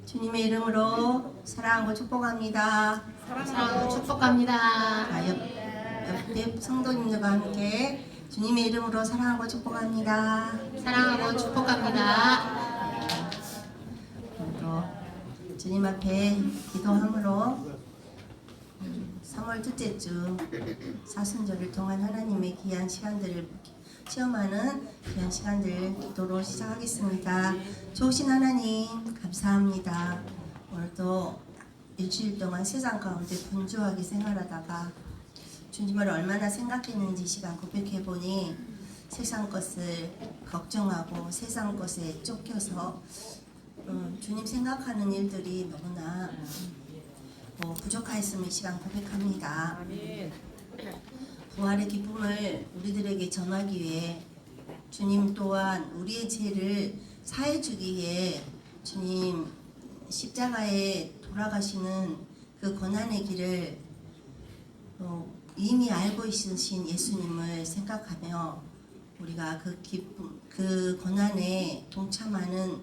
주님의 이름으로 사랑하고 축복합니다. 사랑하고 축복합니다. 자, 옆 성도님들과 함께 주님의 이름으로 사랑하고 축복합니다. 사랑하고 축복합니다. 또 주님 앞에 기도함으로 3월 둘째 주 사순절을 통한 하나님의 귀한 시간들을 체험하는 귀한 시간들 기도로 시작하겠습니다. 좋으신 하나님 감사합니다. 오늘도 일주일 동안 세상 가운데 분주하게 생활하다가 주님을 얼마나 생각했는지 시간 고백해보니 세상 것을 걱정하고 세상 것에 쫓겨서 주님 생각하는 일들이 너무나 부족하였음을 시간 고백합니다. 부활의 기쁨을 우리들에게 전하기 위해 주님 또한 우리의 죄를 사해주기 위해 주님 십자가에 돌아가시는 그 고난의 길을 이미 알고 있으신 예수님을 생각하며 우리가 그 기쁨, 그 고난에 동참하는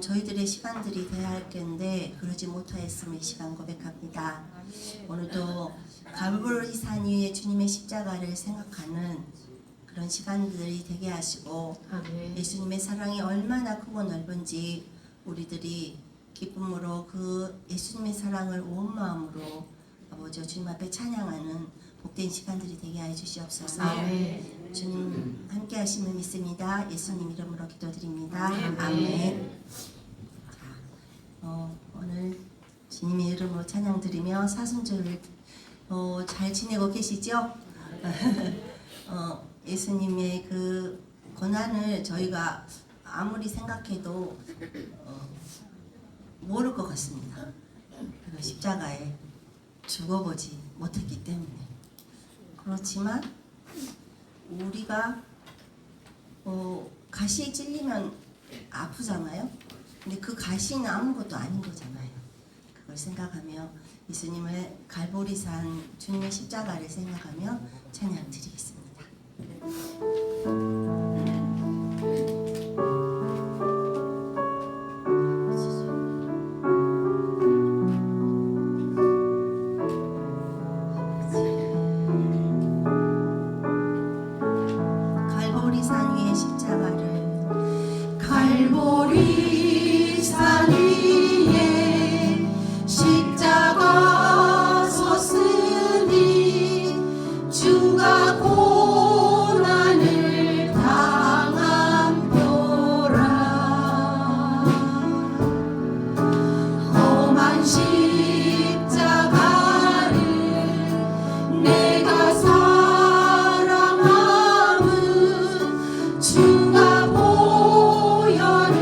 저희들의 시간들이 되어야 할 텐데 그러지 못하였음을 이 시간 고백합니다. 오늘도 갈보리 산 위에 주님의 십자가를 생각하는 그런 시간들이 되게 하시고 예수님의 사랑이 얼마나 크고 넓은지 우리들이 기쁨으로 그 예수님의 사랑을 온 마음으로 아버지 주님 앞에 찬양하는 복된 시간들이 되게 하여 주시옵소서. 주님 함께 하심을 믿습니다. 예수님 이름으로 기도드립니다. 아멘. 자, 오늘 주님의 이름으로 찬양 드리며 사순절을 잘 지내고 계시죠? 예수님의 그 고난을 저희가 아무리 생각해도 모를 것 같습니다. 그 십자가에 죽어보지 못했기 때문에. 그렇지만 우리가 가시에 찔리면 아프잖아요. 근데 그 가시는 아무것도 아닌 거잖아요. 그걸 생각하며 예수님을 갈보리산 주님의 십자가를 생각하며 찬양 드리겠습니다. 갈보리산 위의 십자가를 갈보리산 위에 십자가 섰으니 주가 고난을 당한 표라. 험한 십자가를 내가 사랑함은 주가 보혈을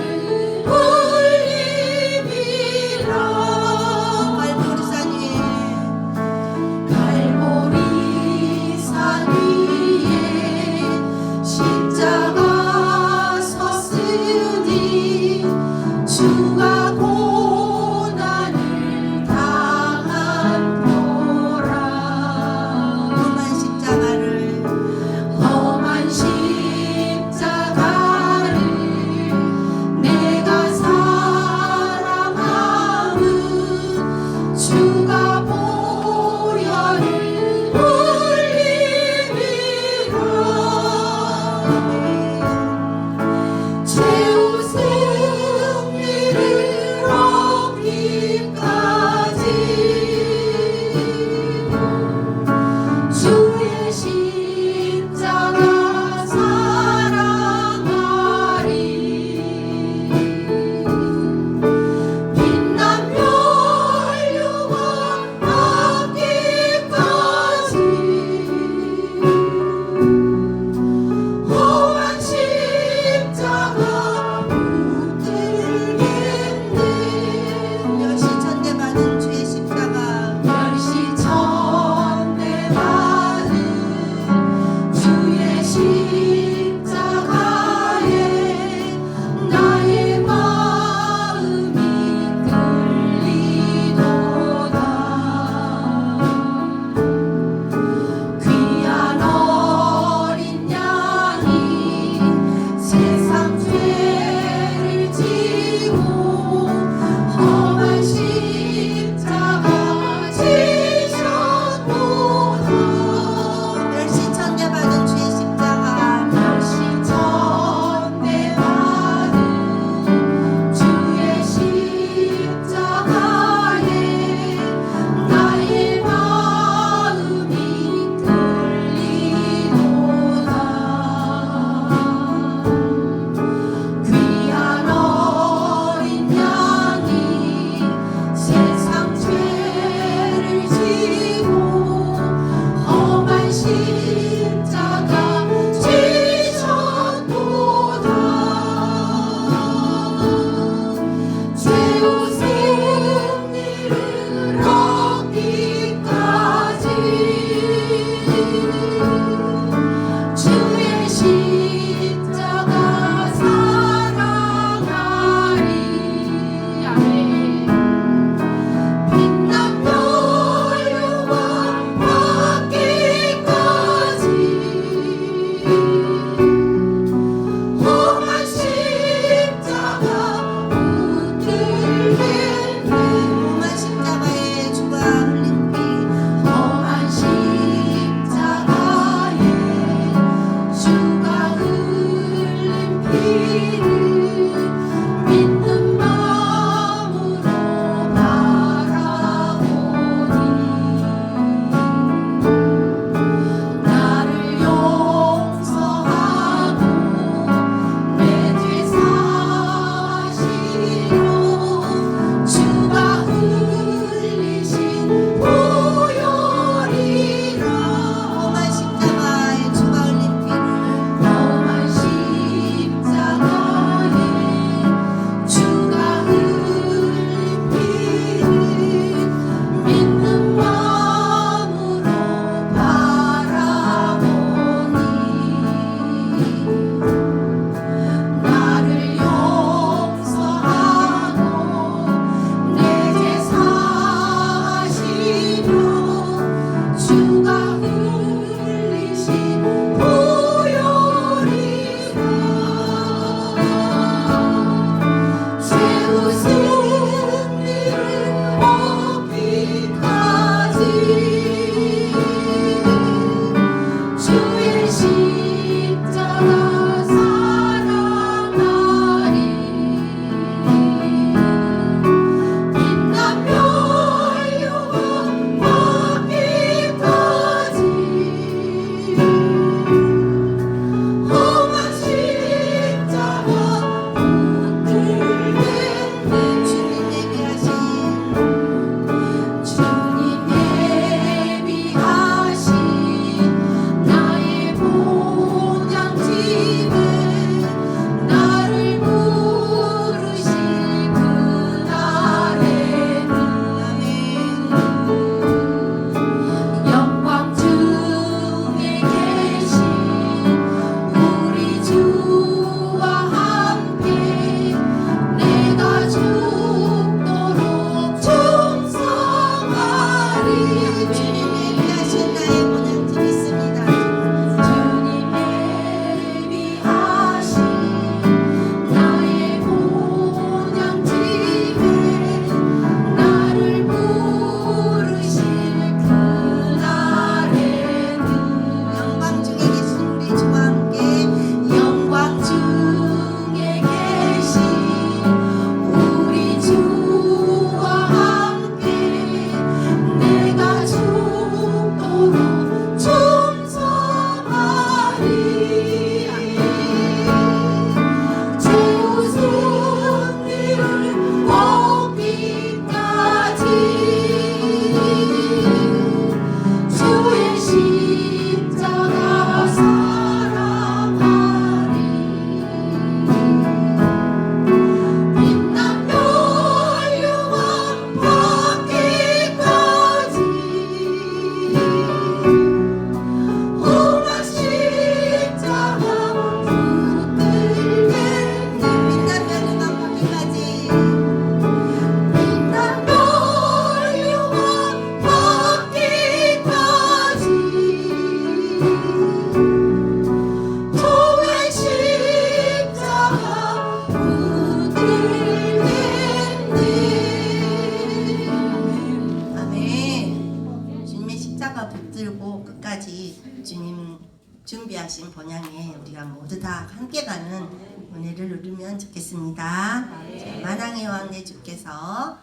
준비하신 본향에 우리가 모두 다 함께 가는 은혜를 누리면 좋겠습니다. 자, 만왕의 왕 내 주께서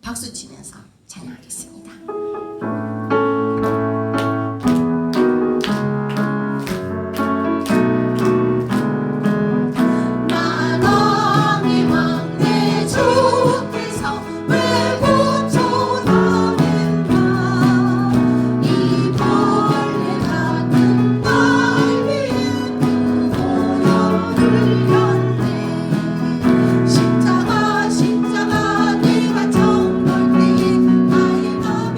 박수 치면서 찬양하겠습니다. 만왕의 왕 내 주께서 왜 고쳐다낸다 이 벌레 같은 날 위에 오열을 렸네 십자가 내가 처음 볼 때에 나의 맘이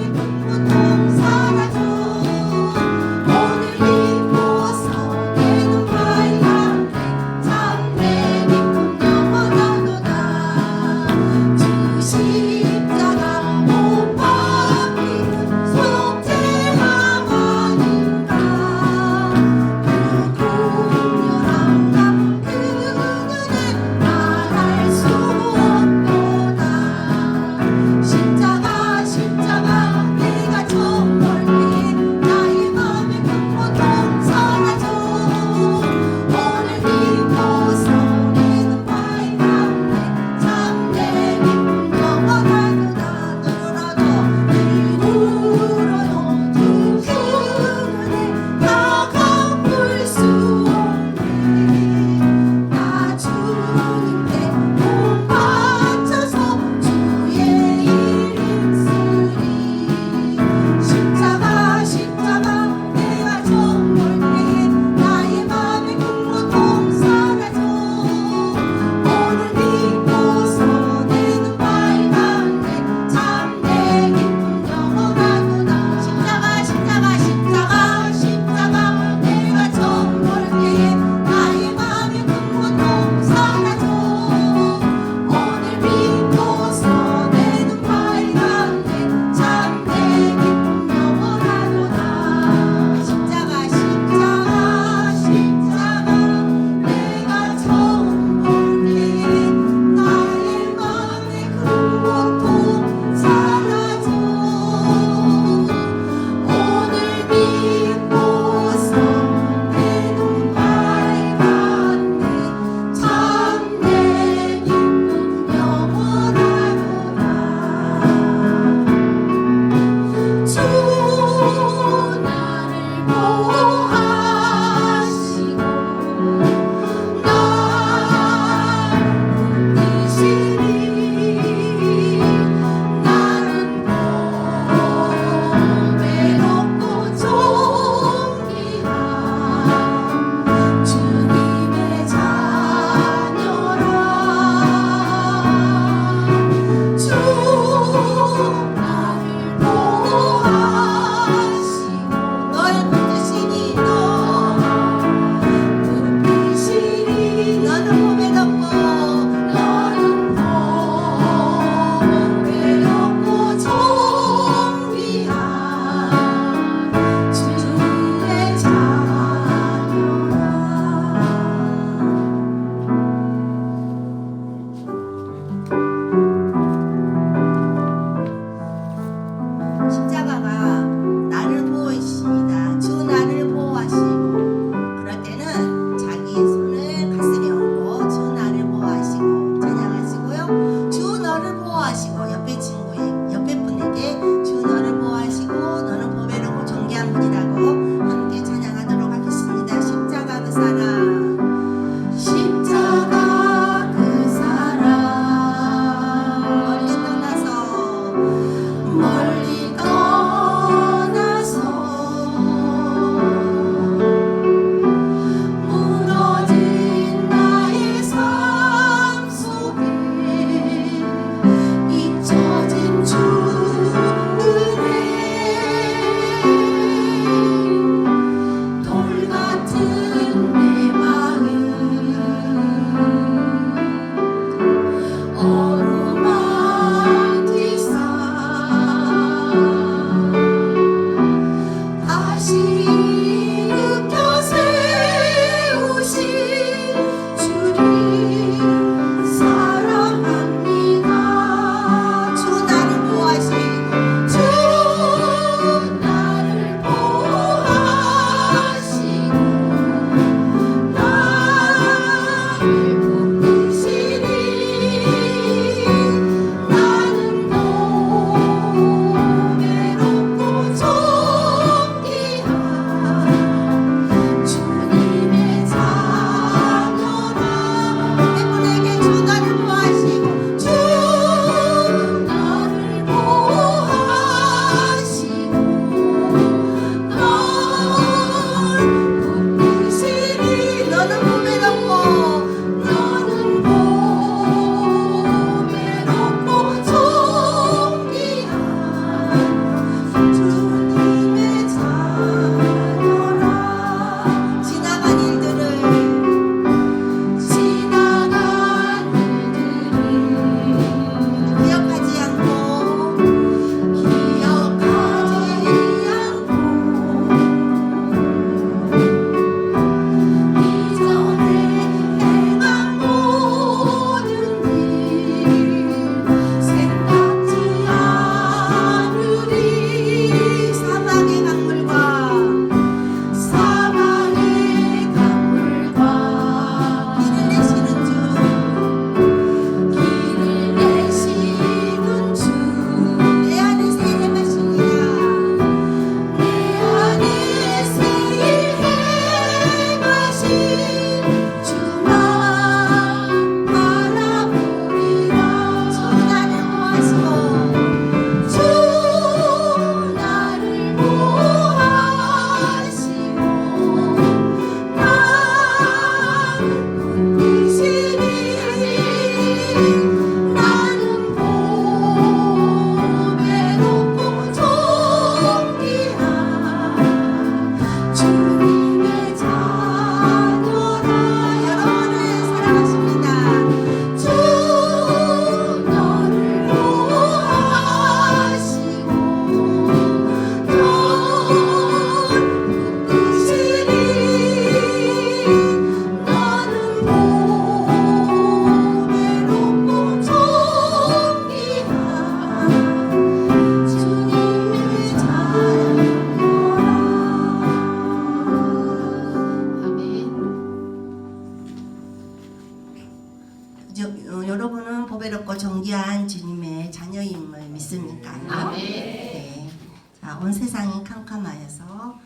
여러분은 보배롭고 정귀한 주님의 자녀임을 믿습니까? 아멘. 네. 자, 온 세상이 캄캄하여서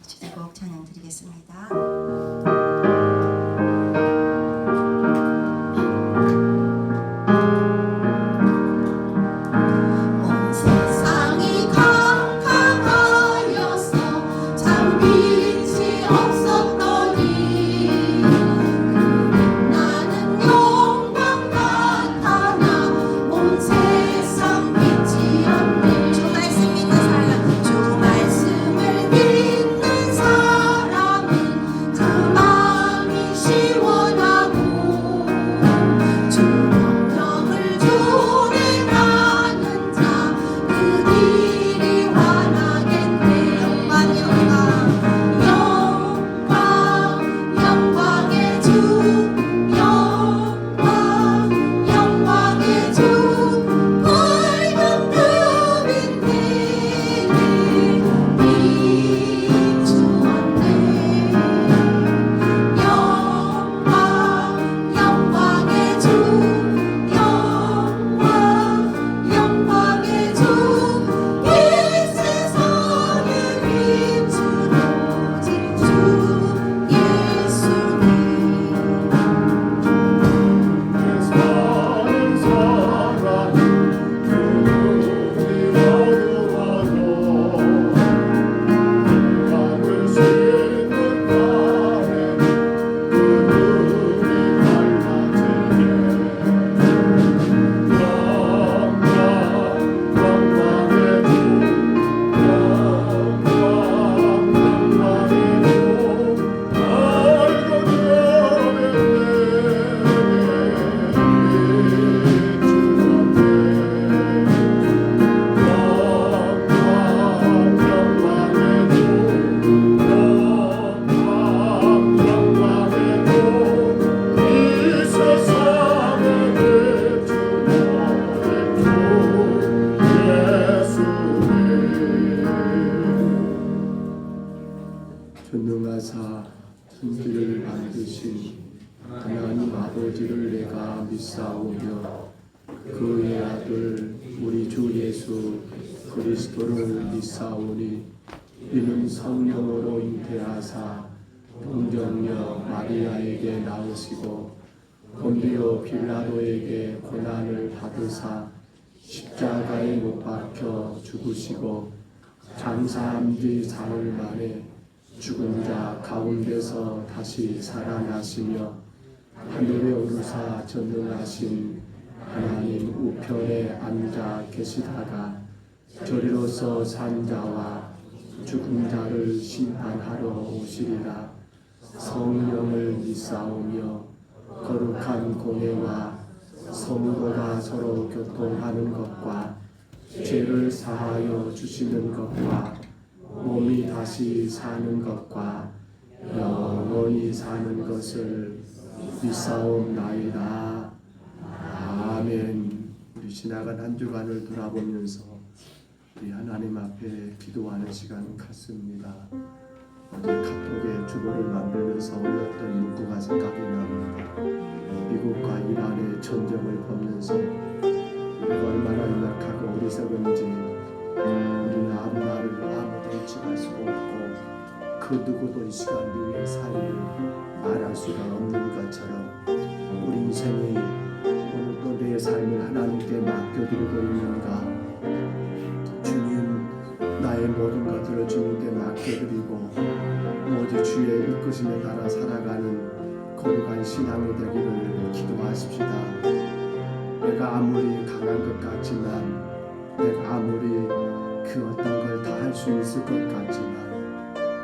주제곡 찬양 드리겠습니다. 온 세상이 캄캄하여서 참 빛이 없었더니 나는 영광 나타나 온 세상 빛이었네. 주 말씀 믿는 사람, 주 말씀을 믿는 사람은 그 마음이 시원하고 주 명령을 준행하는 자 그들이 환하겠네. 영광의 주 영광의 주 붉은 금인데 비추었네. 영광의 주 영광의 주 이 세상에 비추어진 주 예수님. 사는 사람이 그분이 어두워도 밤을 새는 날에 그분이 밝아지게 전능하사 천지를 만드신 하나님 아버지를 내가 믿사오며 그의 아들 우리 주 예수 그리스도를 믿사오니 이는 성령으로 잉태하사 동정녀 마리아에게 나으시고 본디오 빌라도에게 고난을 받으사 십자가에 못 박혀 죽으시고 장사한 지 사흘 만에 죽은 자 가운데서 다시 살아나시며 하늘에 오르사 전능하신 하나님 우편에 앉아 계시다가 저리로서 산 자와 죽은 자를 심판하러 오시리라. 성령을 믿사오며 거룩한 공예와 성도가 서로 교통하는 것과 죄를 사하여 주시는 것과 몸이 다시 사는 것과 영원히 사는 것을 믿사옵나이다. 아멘. 우리 지나간 한 주간을 돌아보면서 우리 하나님 앞에 기도하는 시간 같습니다. 어제 카톡에 주보를 만들면서 올렸던 문구가 생각이 납니다. 미국과 이란의 전쟁을 보면서 우리가 얼마나 연약하고 어리석은지 우리는 앞날을 아무도 예측할 수가 없고 그 누구도 이 시간 위의 삶을 말할 수가 없는 것처럼 우리 인생이 오늘도 내 삶을 하나님께 맡겨드리고 있는가. 주님, 나의 모든 것들을 주님께 맡겨드리고 오직 주의 이끄심에 따라 살아가는 거룩한 신앙이 되기를 기도하십시다. 내가 아무리 강한 것 같지만, 내가 아무리 그 어떤 걸 다 할 수 있을 것 같지만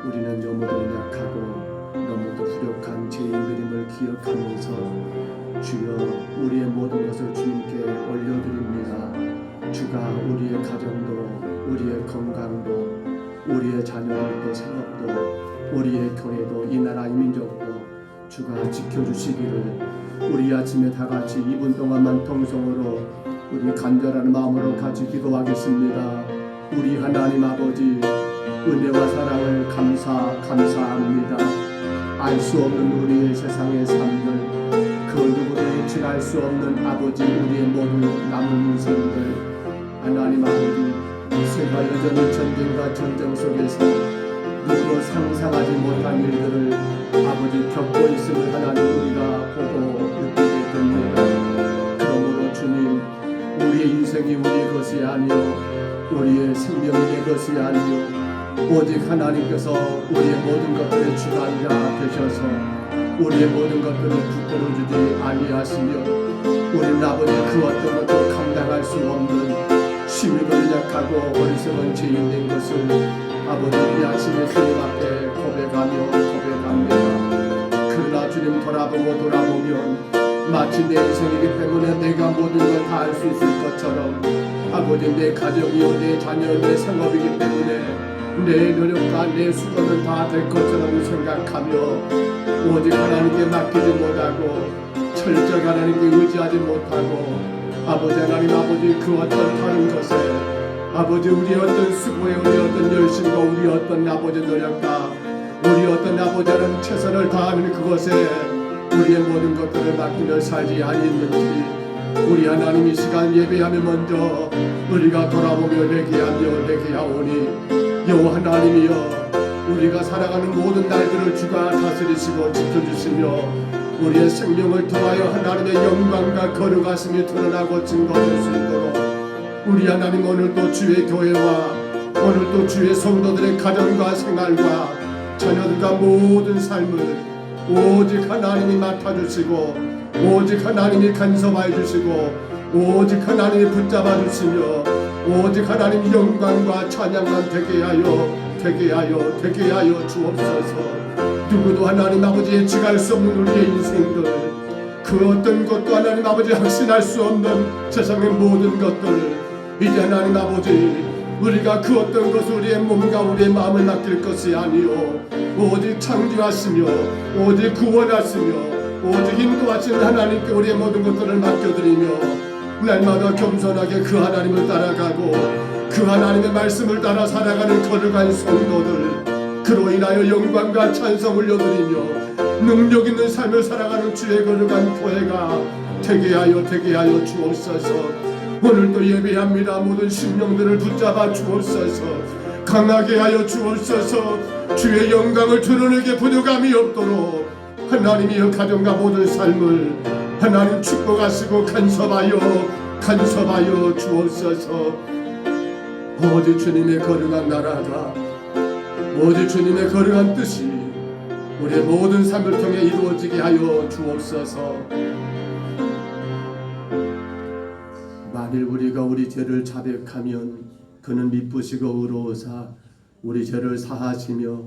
우리는 너무도 연약하고 너무도 부족한 죄인들임을 기억하면서 주여 우리의 모든 것을 주님께 올려드립니다. 주가 우리의 가정도 우리의 건강도 우리의 자녀들도 생업도 우리의 교회도 이 나라 이 민족도 주가 지켜주시기를 우리 아침에 다 같이 2분 동안만 통성으로 우리 간절한 마음으로 같이 기도하겠습니다. 우리 하나님 아버지 은혜와 사랑을 감사합니다. 알 수 없는 우리의 세상의 삶을 그 누구도 예측할 수 없는 아버지 우리의 모든 남은 인생들 하나님 아버지 세가 여전히 전쟁과 전쟁 속에서 누구도 상상하지 못한 일들을 아버지 겪고 있음을 하나님 우리가 보고 느끼게 됩니다. 그러므로 주님 우리의 인생이 우리의 것이 아니요 우리의 생명이 내 것이 아니요 오직 하나님께서 우리의 모든 것들의 주관자 되셔서 우리의 모든 것들을 붙들어주지 아니하시며 우리는 아버지 그 어떤 것도 감당할 수 없는 심히 연약하고 어리석은 죄인된 것을 아버지 우리 아침에 주님 앞에 고백합니다. 그러나 주님 돌아보면 마치 내 인생이기 때문에 내가 모든 걸 다 할 수 있을 것처럼 아버지 내 가정이요 내 자녀 내 생업이기 때문에 내 노력과 내 수고는 다 될 것처럼 생각하며 오직 하나님께 맡기지 못하고 철저히 하나님께 의지하지 못하고 아버지 하나님 아버지 그 어떤 다른 것에 아버지 우리 어떤 수고에 우리 어떤 열심과 우리 어떤 아버지 노력과 우리 어떤 아버지 하는 최선을 다하는 그것에 우리의 모든 것들을 맡기며 살지 아니했는지 우리 하나님 이 시간 예배하며 먼저 우리가 돌아보며 회개하오니 여호와 하나님이여 우리가 살아가는 모든 날들을 주가 다스리시고 지켜주시며 우리의 생명을 통하여 하나님의 영광과 거룩하심이 드러나고 증거될 수 있도록 우리 하나님 오늘도 주의 교회와 오늘도 주의 성도들의 가정과 생활과 자녀들과 모든 삶을 오직 하나님이 맡아주시고 오직 하나님이 간섭하여 주시고 오직 하나님이 붙잡아 주시며 오직 하나님 영광과 찬양만 되게 하여 주옵소서. 누구도 하나님 아버지 예측할 수 없는 우리의 인생들 그 어떤 것도 하나님 아버지 확신할 수 없는 세상의 모든 것들 이제 하나님 아버지 우리가 그 어떤 것을 우리의 몸과 우리의 마음을 맡길 것이 아니요 오직 창조하시며 오직 구원하시며 오직 인도하시는 하나님께 우리의 모든 것들을 맡겨드리며 날마다 겸손하게 그 하나님을 따라가고 그 하나님의 말씀을 따라 살아가는 거룩한 성도들 그로 인하여 영광과 찬송 올려드리며 능력 있는 삶을 살아가는 주의 거룩한 교회가 되게 하여 주옵소서. 오늘도 예배합니다. 모든 심령들을 붙잡아 주옵소서. 강하게 하여 주옵소서. 주의 영광을 드러내게 부족함이 없도록 하나님이여 가정과 모든 삶을 하나님 축복하시고 간섭하여 주옵소서. 오직 주님의 거룩한 나라가 오직 주님의 거룩한 뜻이 우리의 모든 삶을 통해 이루어지게 하여 주옵소서. 만일 우리가 우리 죄를 자백하면 그는 미쁘시고 의로우사 우리 죄를 사하시며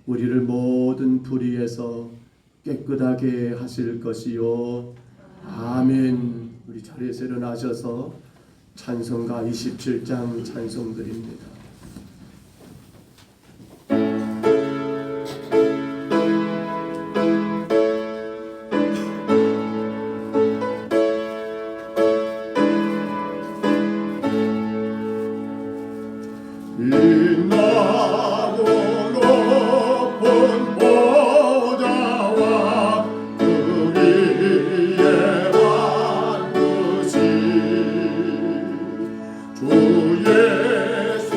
우리를 모든 불의에서 깨끗하게 하실 것이요. 아멘. 우리 자리에서 일어나셔서 찬송가 27장 찬송드립니다. 주 예수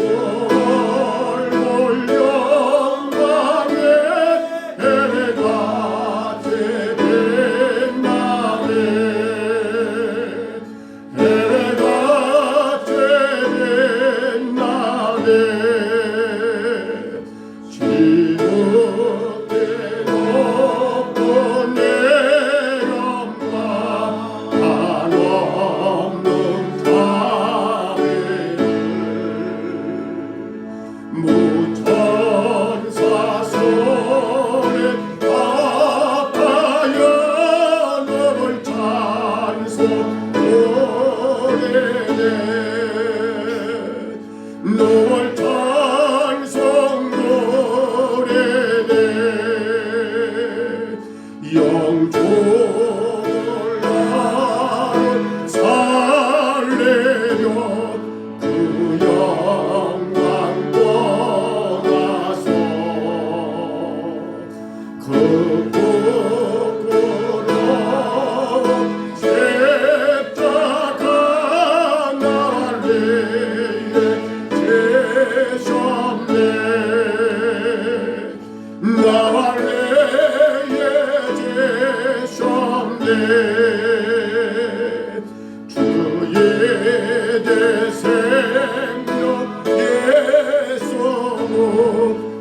세대 생명 예수는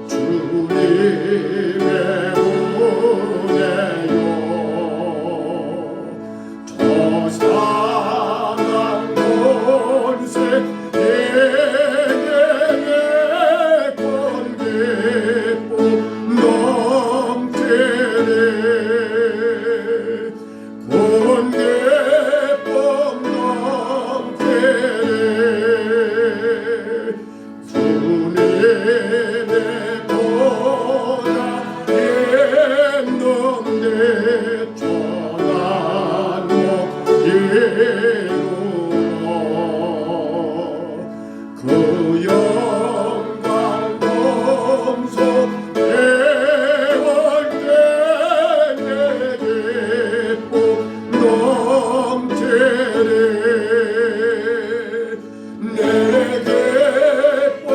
주님의 은혜요 저 사랑 권세 예배의 권기쁨 넘치네 권기쁨 넘치네 주님의 보좌 있는데 전한 목 이루어 그 영광 범소 대원된 내 기쁨 넘치네 내 기쁨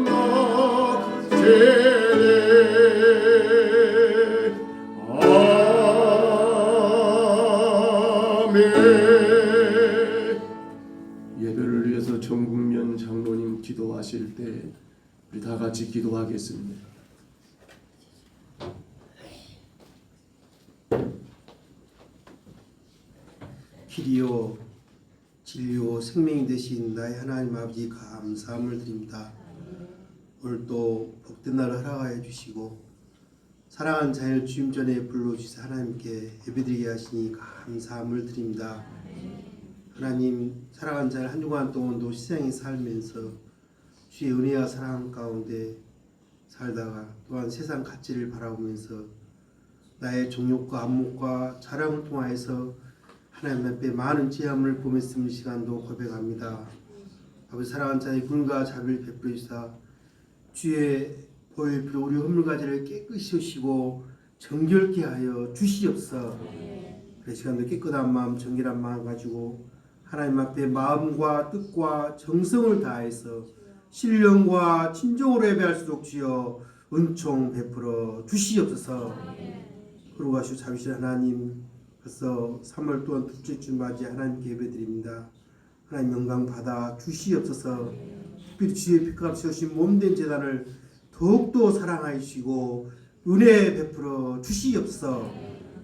넘치네. 예배를 위해서 정국면 장로님 기도하실 때 우리 다 같이 기도하겠습니다. 길이요 진리요 생명이 되신 나의 하나님 아버지 감사함을 드립니다. 오늘 또 복된 날을 허락하여 주시고 사랑하는 자녀를 주임 전에 불러주셔서 하나님께 예배드리게 하시니 감사함을 드립니다. 하나님 사랑하는 자를 한 주간 동안도 세상에 살면서 주의 은혜와 사랑 가운데 살다가 또한 세상 가치를 바라보면서 나의 정욕과 안목과 자랑을 통하여서 하나님 앞에 많은 죄함을 범했음을 시간도 고백합니다. 아버지 사랑하는 자의 굴과 자비를 베풀어 주사 주의 보혈 피로 우리 허물가지를 깨끗이 씻고 정결케 하여 주시옵소서. 그 시간도 깨끗한 마음 정결한 마음 가지고 하나님 앞에 마음과 뜻과 정성을 다해서 신령과 진정으로 예배할 수 있도록 주여 은총 베풀어 주시옵소서. 그러가시오 자비신 하나님 벌써 3월 또한 둘째 주 맞이 하나님께 예배드립니다. 하나님 영광 받아 주시옵소서. 특별히 주의 피값 세우신 몸된 제단을 더욱더 사랑하시고 은혜 베풀어 주시옵소서.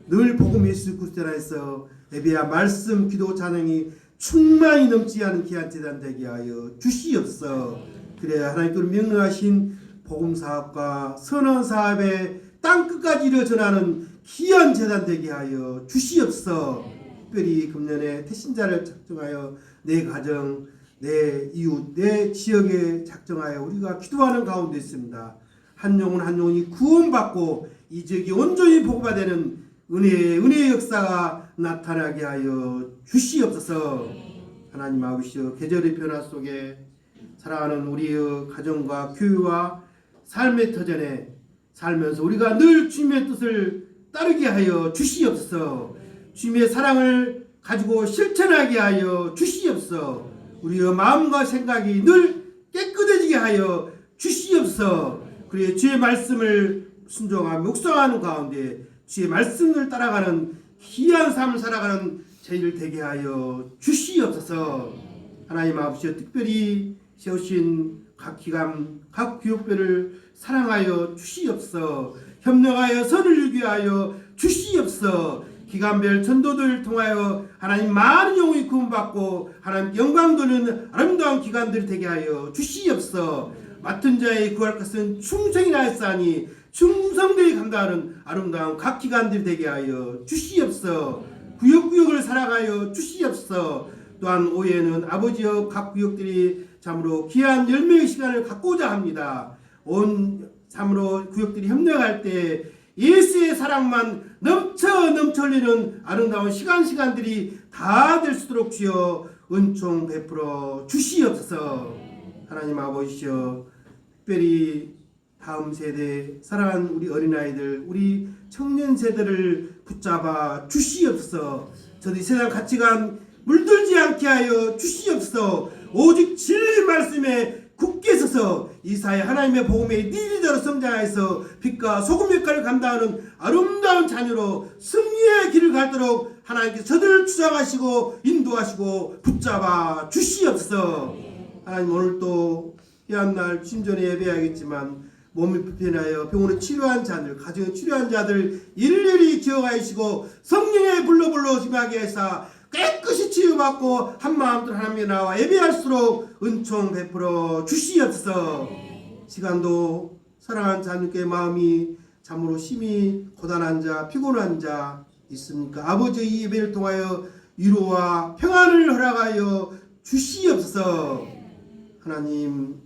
늘 복음 예수 그리스도 안에서 예배와 말씀 기도 찬양이 충만히 넘치지 않은 귀한 제단 되게 하여 주시옵소서. 그래야 하나님께로 명령하신 복음 사업과 선언 사업에 땅끝까지 이르러 전하는 귀한 제단 되게 하여 주시옵소서. 특별히 금년에 태신자를 작정하여 내 가정, 내 이웃, 내 지역에 작정하여 우리가 기도하는 가운데 있습니다. 한 영혼 한 영혼이 구원받고 이 지역이 온전히 복음화 되는 은혜의 역사가 나타나게 하여 주시옵소서. 하나님 아버지여 계절의 변화 속에 사랑하는 우리의 가정과 교회와 삶의 터전에 살면서 우리가 늘 주님의 뜻을 따르게 하여 주시옵소서. 주님의 사랑을 가지고 실천하게 하여 주시옵소서. 우리의 마음과 생각이 늘 깨끗해지게 하여 주시옵소서. 그리고 주의 말씀을 순종하며 묵상하는 가운데 주의 말씀을 따라가는 귀한 삶을 살아가는 저희를 되게 하여 주시옵소서. 하나님 아버지여 특별히 세우신 각 기관, 각 교육별을 사랑하여 주시옵소서. 협력하여 선을 유기하여 주시옵소서. 기관별 전도들을 통하여 하나님 많은 영혼이 구원받고 하나님 영광 돌리는 아름다운 기관들이 되게 하여 주시옵소서. 맡은 자의 구할 것은 충성이 나였사니 충성되이 감당하는 아름다운 각 기관들이 되게 하여 주시옵소서. 구역구역을 사랑하여 주시옵소서. 또한 올해는 아버지여 각 구역들이 참으로 귀한 열매의 시간을 갖고자 합니다. 온 참으로 구역들이 협력할 때 예수의 사랑만 넘쳐 흘리는 아름다운 시간들이 다 될 수 있도록 주여 은총 베풀어 주시옵소서. 하나님 아버지여 특별히 다음 세대 사랑하는 우리 어린아이들 우리 청년 세대를 붙잡아 주시옵소서. 저들이 세상 가치관 물들지 않게 하여 주시옵소서. 오직 진리 말씀에 굳게 서서 이 사회 하나님의 복음의 리더로 성장해서 빛과 소금 역할을 감당하는 아름다운 자녀로 승리의 길을 갈도록 하나님께서 저들을 주장하시고 인도하시고 붙잡아 주시옵소서. 하나님 오늘 또 귀한 신전에 예배하겠지만 몸이 불편하여 병원에 치료한 자들, 가정에 치료한 자들 일일이 기억하시고 성령의 불로 심하게 해서 깨끗이 치유받고 한마음으로 하나님께 나와 예배할수록 은총 베풀어 주시옵소서. 시간도 사랑하는 자님께 마음이 참으로 심히 고단한 자, 피곤한 자 있습니까? 아버지 이 예배를 통하여 위로와 평안을 허락하여 주시옵소서. 하나님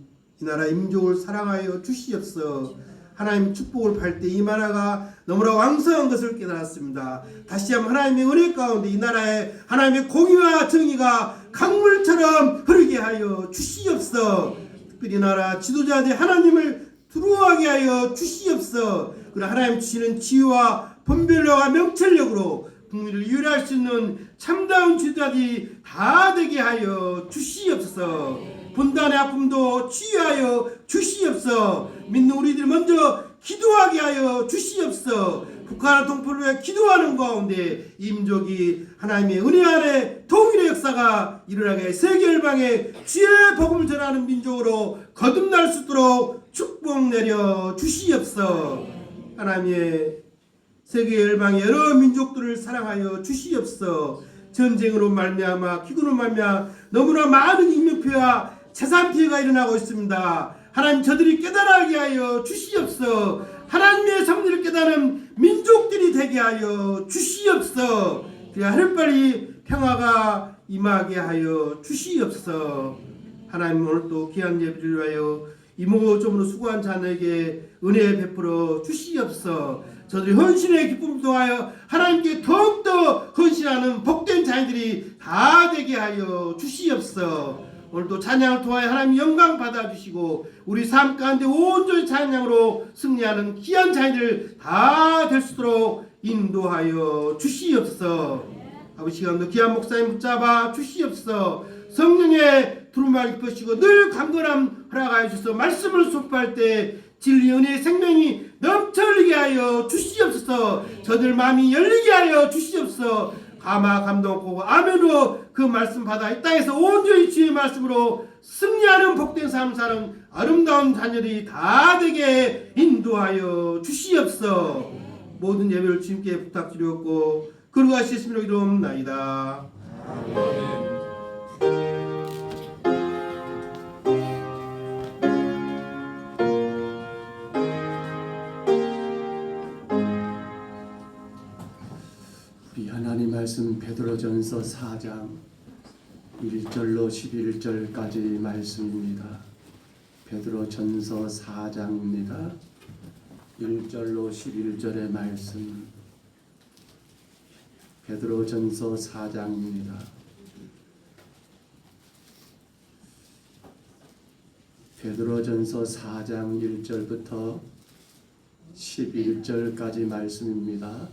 이 나라 민족을 사랑하여 주시옵소서. 하나님 축복을 팔 때 이 나라가 너무나 왕성한 것을 깨달았습니다. 다시 한번 하나님의 은혜 가운데 이 나라에 하나님의 공의와 정의가 강물처럼 흐르게 하여 주시옵소서. 특별히 이 나라 지도자들 하나님을 두려워하게 하여 주시옵소서. 그리고 하나님 주시는 지혜와 분별력과 명철력으로 국민을 유일할 수 있는 참다운 지도자들이 다 되게 하여 주시옵소서. 분단의 아픔도 치유하여 주시옵소서. 믿는 우리들 먼저 기도하게 하여 주시옵소서. 북한을 동포를 위해 기도하는 가운데 이 민족이 하나님의 은혜 아래 통일의 역사가 일어나게 세계 열방에 주의 복음을 전하는 민족으로 거듭날 수 있도록 축복 내려 주시옵소서. 하나님의 세계 열방의 여러 민족들을 사랑하여 주시옵소서. 전쟁으로 말미암아 기근으로 말미암아 너무나 많은 인명피해와 재산 피해가 일어나고 있습니다. 하나님 저들이 깨달게 하여 주시옵소서. 하나님의 섭리를 깨달은 민족들이 되게 하여 주시옵소서. 그래야 하루빨리 평화가 임하게 하여 주시옵소서. 하나님 오늘 또 귀한 예배를 위하여 이모저모로 수고한 자녀에게 은혜 베풀어 주시옵소서. 저들이 헌신의 기쁨을 통하여 하나님께 더욱더 헌신하는 복된 자녀들이 다 되게 하여 주시옵소서. 오늘도 찬양을 통하여 하나님 영광 받아주시고 우리 삶 가운데 온전히 찬양으로 승리하는 귀한 자녀들 다 될 수 있도록 인도하여 주시옵소서. 아버지 시간도 귀한 목사님 붙잡아 주시옵소서. 성령의 두루마리 입으시고 늘 강건함 허락하여 주셔서 말씀을 선포할 때 진리 은혜의 생명이 넘쳐 흘리게 하여 주시옵소서. 저들 마음이 열리게 하여 주시옵소서. 감화 감동하고 아멘으로 그 말씀 받아 이 땅에서 온전히 주의 말씀으로 승리하는 복된 삶을 사는 아름다운 자녀들이 다 되게 인도하여 주시옵소서. 모든 예배를 주님께 부탁드렸고 그러하시으심으로 이루옵나이다. 우리 하나님 말씀 베드로전서 4장 1절로 11절까지 말씀입니다. 베드로전서 4장입니다. 1절로 11절의 말씀. 베드로전서 4장입니다. 베드로전서 4장 1절부터 11절까지 말씀입니다.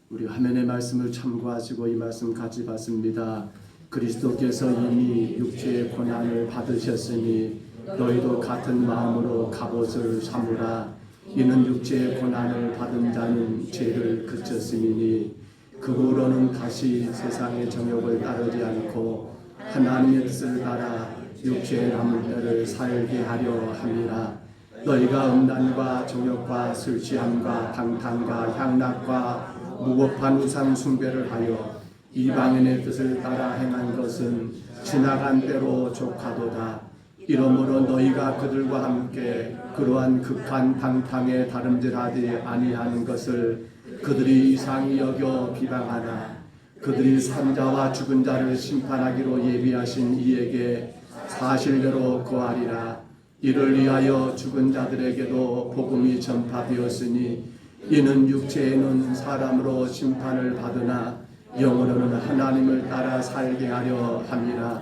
우리 화면의 말씀을 참고하시고 이 말씀 같이 받습니다. 그리스도께서 이미 육체의 고난을 받으셨으니 너희도 같은 마음으로 갑옷을 삼으라. 이는 육체의 고난을 받은 자는 죄를 그쳤음이니 그 후로는 다시 세상의 정욕을 따르지 않고 하나님의 뜻을 따라 육체의 남은 때를 살게 하려 함이라. 너희가 음란과 정욕과 술 취함과 방탕과 향락과 무법한 우상 숭배를 하여 이방인의 뜻을 따라 행한 것은 지나간 때로 족하도다. 이러므로 너희가 그들과 함께 그러한 극한 방탕에 다름질하지 아니하는 것을 그들이 이상히 여겨 비방하나 그들이 산자와 죽은 자를 심판하기로 예비하신 이에게 사실대로 거하리라. 이를 위하여 죽은 자들에게도 복음이 전파되었으니 이는 육체에는 사람으로 심판을 받으나 영으로는 하나님을 따라 살게 하려 함이라.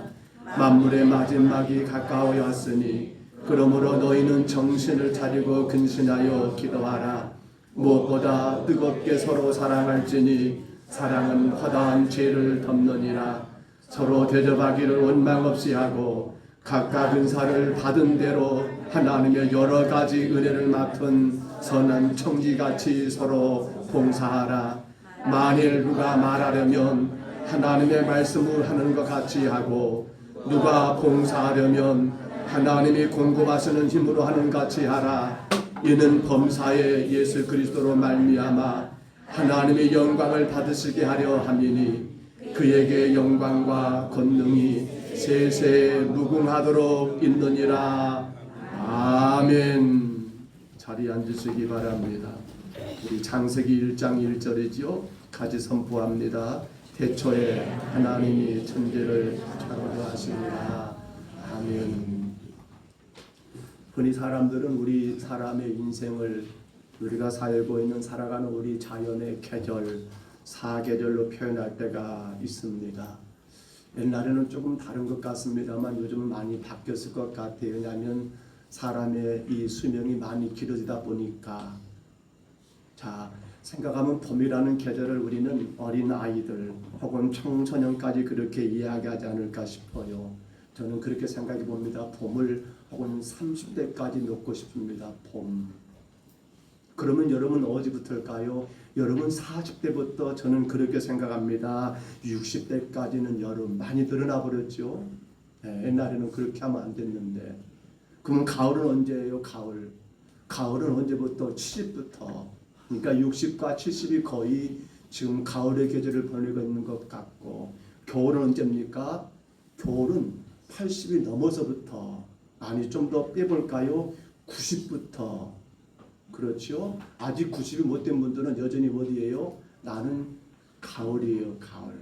만물의 마지막이 가까워 왔으니 그러므로 너희는 정신을 차리고 근신하여 기도하라. 무엇보다 뜨겁게 서로 사랑할지니 사랑은 허다한 죄를 덮느니라. 서로 대접하기를 원망 없이 하고 각각 은사를 받은 대로 하나님의 여러 가지 은혜를 맡은 선한 청지같이 서로 봉사하라. 만일 누가 말하려면 하나님의 말씀을 하는 것 같이 하고 누가 봉사하려면 하나님이 공급하시는 힘으로 하는 것 같이 하라. 이는 범사에 예수 그리스도로 말미암아 하나님의 영광을 받으시게 하려 함이니 그에게 영광과 권능이 세세 무궁하도록 있느니라. 아멘. 자리에 앉으시기 바랍니다. 우리 창세기 1장 1절이지요. 같이 선포합니다. 태초에 하나님이 천지를 창조하십니다. 아멘. 흔히 사람들은 우리 사람의 인생을 우리가 살고 있는 살아가는 우리 자연의 계절, 사계절로 표현할 때가 있습니다. 옛날에는 조금 다른 것 같습니다만 요즘은 많이 바뀌었을 것 같아요. 왜냐하면 사람의 이 수명이 많이 길어지다 보니까 자 생각하면 봄이라는 계절을 우리는 어린 아이들 혹은 청소년까지 그렇게 이야기하지 않을까 싶어요. 저는 그렇게 생각해 봅니다. 봄을 혹은 30대까지 놓고 싶습니다. 봄. 그러면 여러분 어디부터일까요? 여러분 40대부터 저는 그렇게 생각합니다. 60대까지는 여름 많이 늘어나 버렸죠. 옛날에는 그렇게 하면 안 됐는데. 그러면 가을은 언제예요? 가을. 가을은 언제부터? 70부터. 그러니까 60과 70이 거의 지금 가을의 계절을 보내고 있는 것 같고, 겨울은 언제입니까? 겨울은 80이 넘어서부터, 아니 좀 더 빼볼까요? 90부터. 그렇죠? 아직 90이 못 된 분들은 여전히 어디예요? 나는 가을이에요. 가을.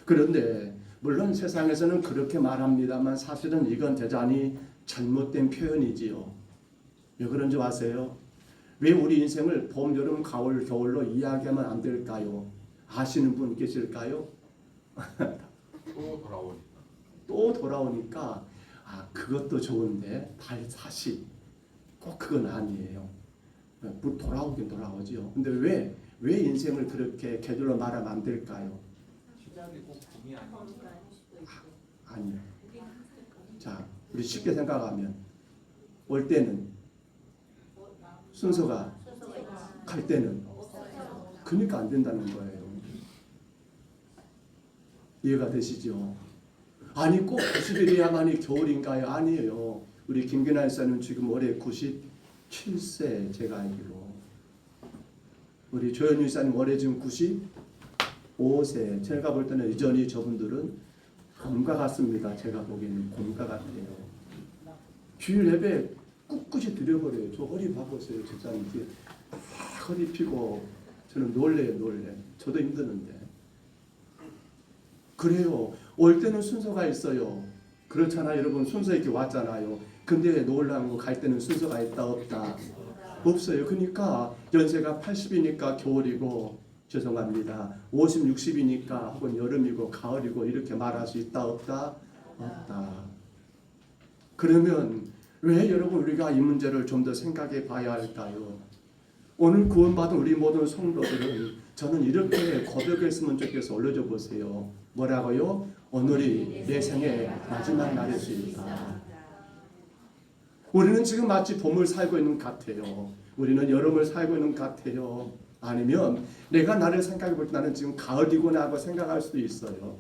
그런데 물론 세상에서는 그렇게 말합니다만 사실은 이건 대단히 잘못된 표현이지요. 왜 그런지 아세요? 왜 우리 인생을 봄, 여름, 가을, 겨울로 이야기하면 안 될까요? 아시는 분 계실까요? 또 돌아오니까. 또 돌아오니까 아 그것도 좋은데 다시 꼭 그건 아니에요. 돌아오긴 돌아오지요. 근데 왜 인생을 그렇게 계절로 말하면 안 될까요? 시작이 꼭 봄이 아니고. 아니요. 자, 우리 쉽게 생각하면 올 때는 순서가 갈 때는 그러니까 안 된다는 거예요. 이해가 되시죠? 아니 꼭 90일이야만이 겨울인가요? 아니에요. 우리 김기나 일사는 지금 올해 97세 제가 알기로. 우리 조현유 일사님 올해 지금 95세. 제가 볼 때는 이전이 저분들은 곰과 같습니다. 제가 보기에는 곰과 같아요. 주일 예배 꿋꿋이 드려버려요. 저 허리 봐보세요. 집사님 뒤에 허리 피고 저는 놀래요. 저도 힘드는데. 그래요. 올 때는 순서가 있어요. 그렇잖아요. 여러분 순서 있게 왔잖아요. 근데 놀라운 거 갈 때는 순서가 있다 없다? 없어요. 그러니까 연세가 80이니까 겨울이고 죄송합니다. 50, 60이니까 혹은 여름이고 가을이고 이렇게 말할 수 있다 없다? 없다. 그러면 왜 여러분 우리가 이 문제를 좀 더 생각해 봐야 할까요? 오늘 구원받은 우리 모든 성도들은 저는 이렇게 고백했으면 좋겠어. 올려줘 보세요. 뭐라고요? 오늘이 내 생의 마지막 날일 수 있다. 우리는 지금 마치 봄을 살고 있는 것 같아요. 우리는 여름을 살고 있는 것 같아요. 아니면 내가 나를 생각해 볼 때 나는 지금 가을이구나 하고 생각할 수도 있어요.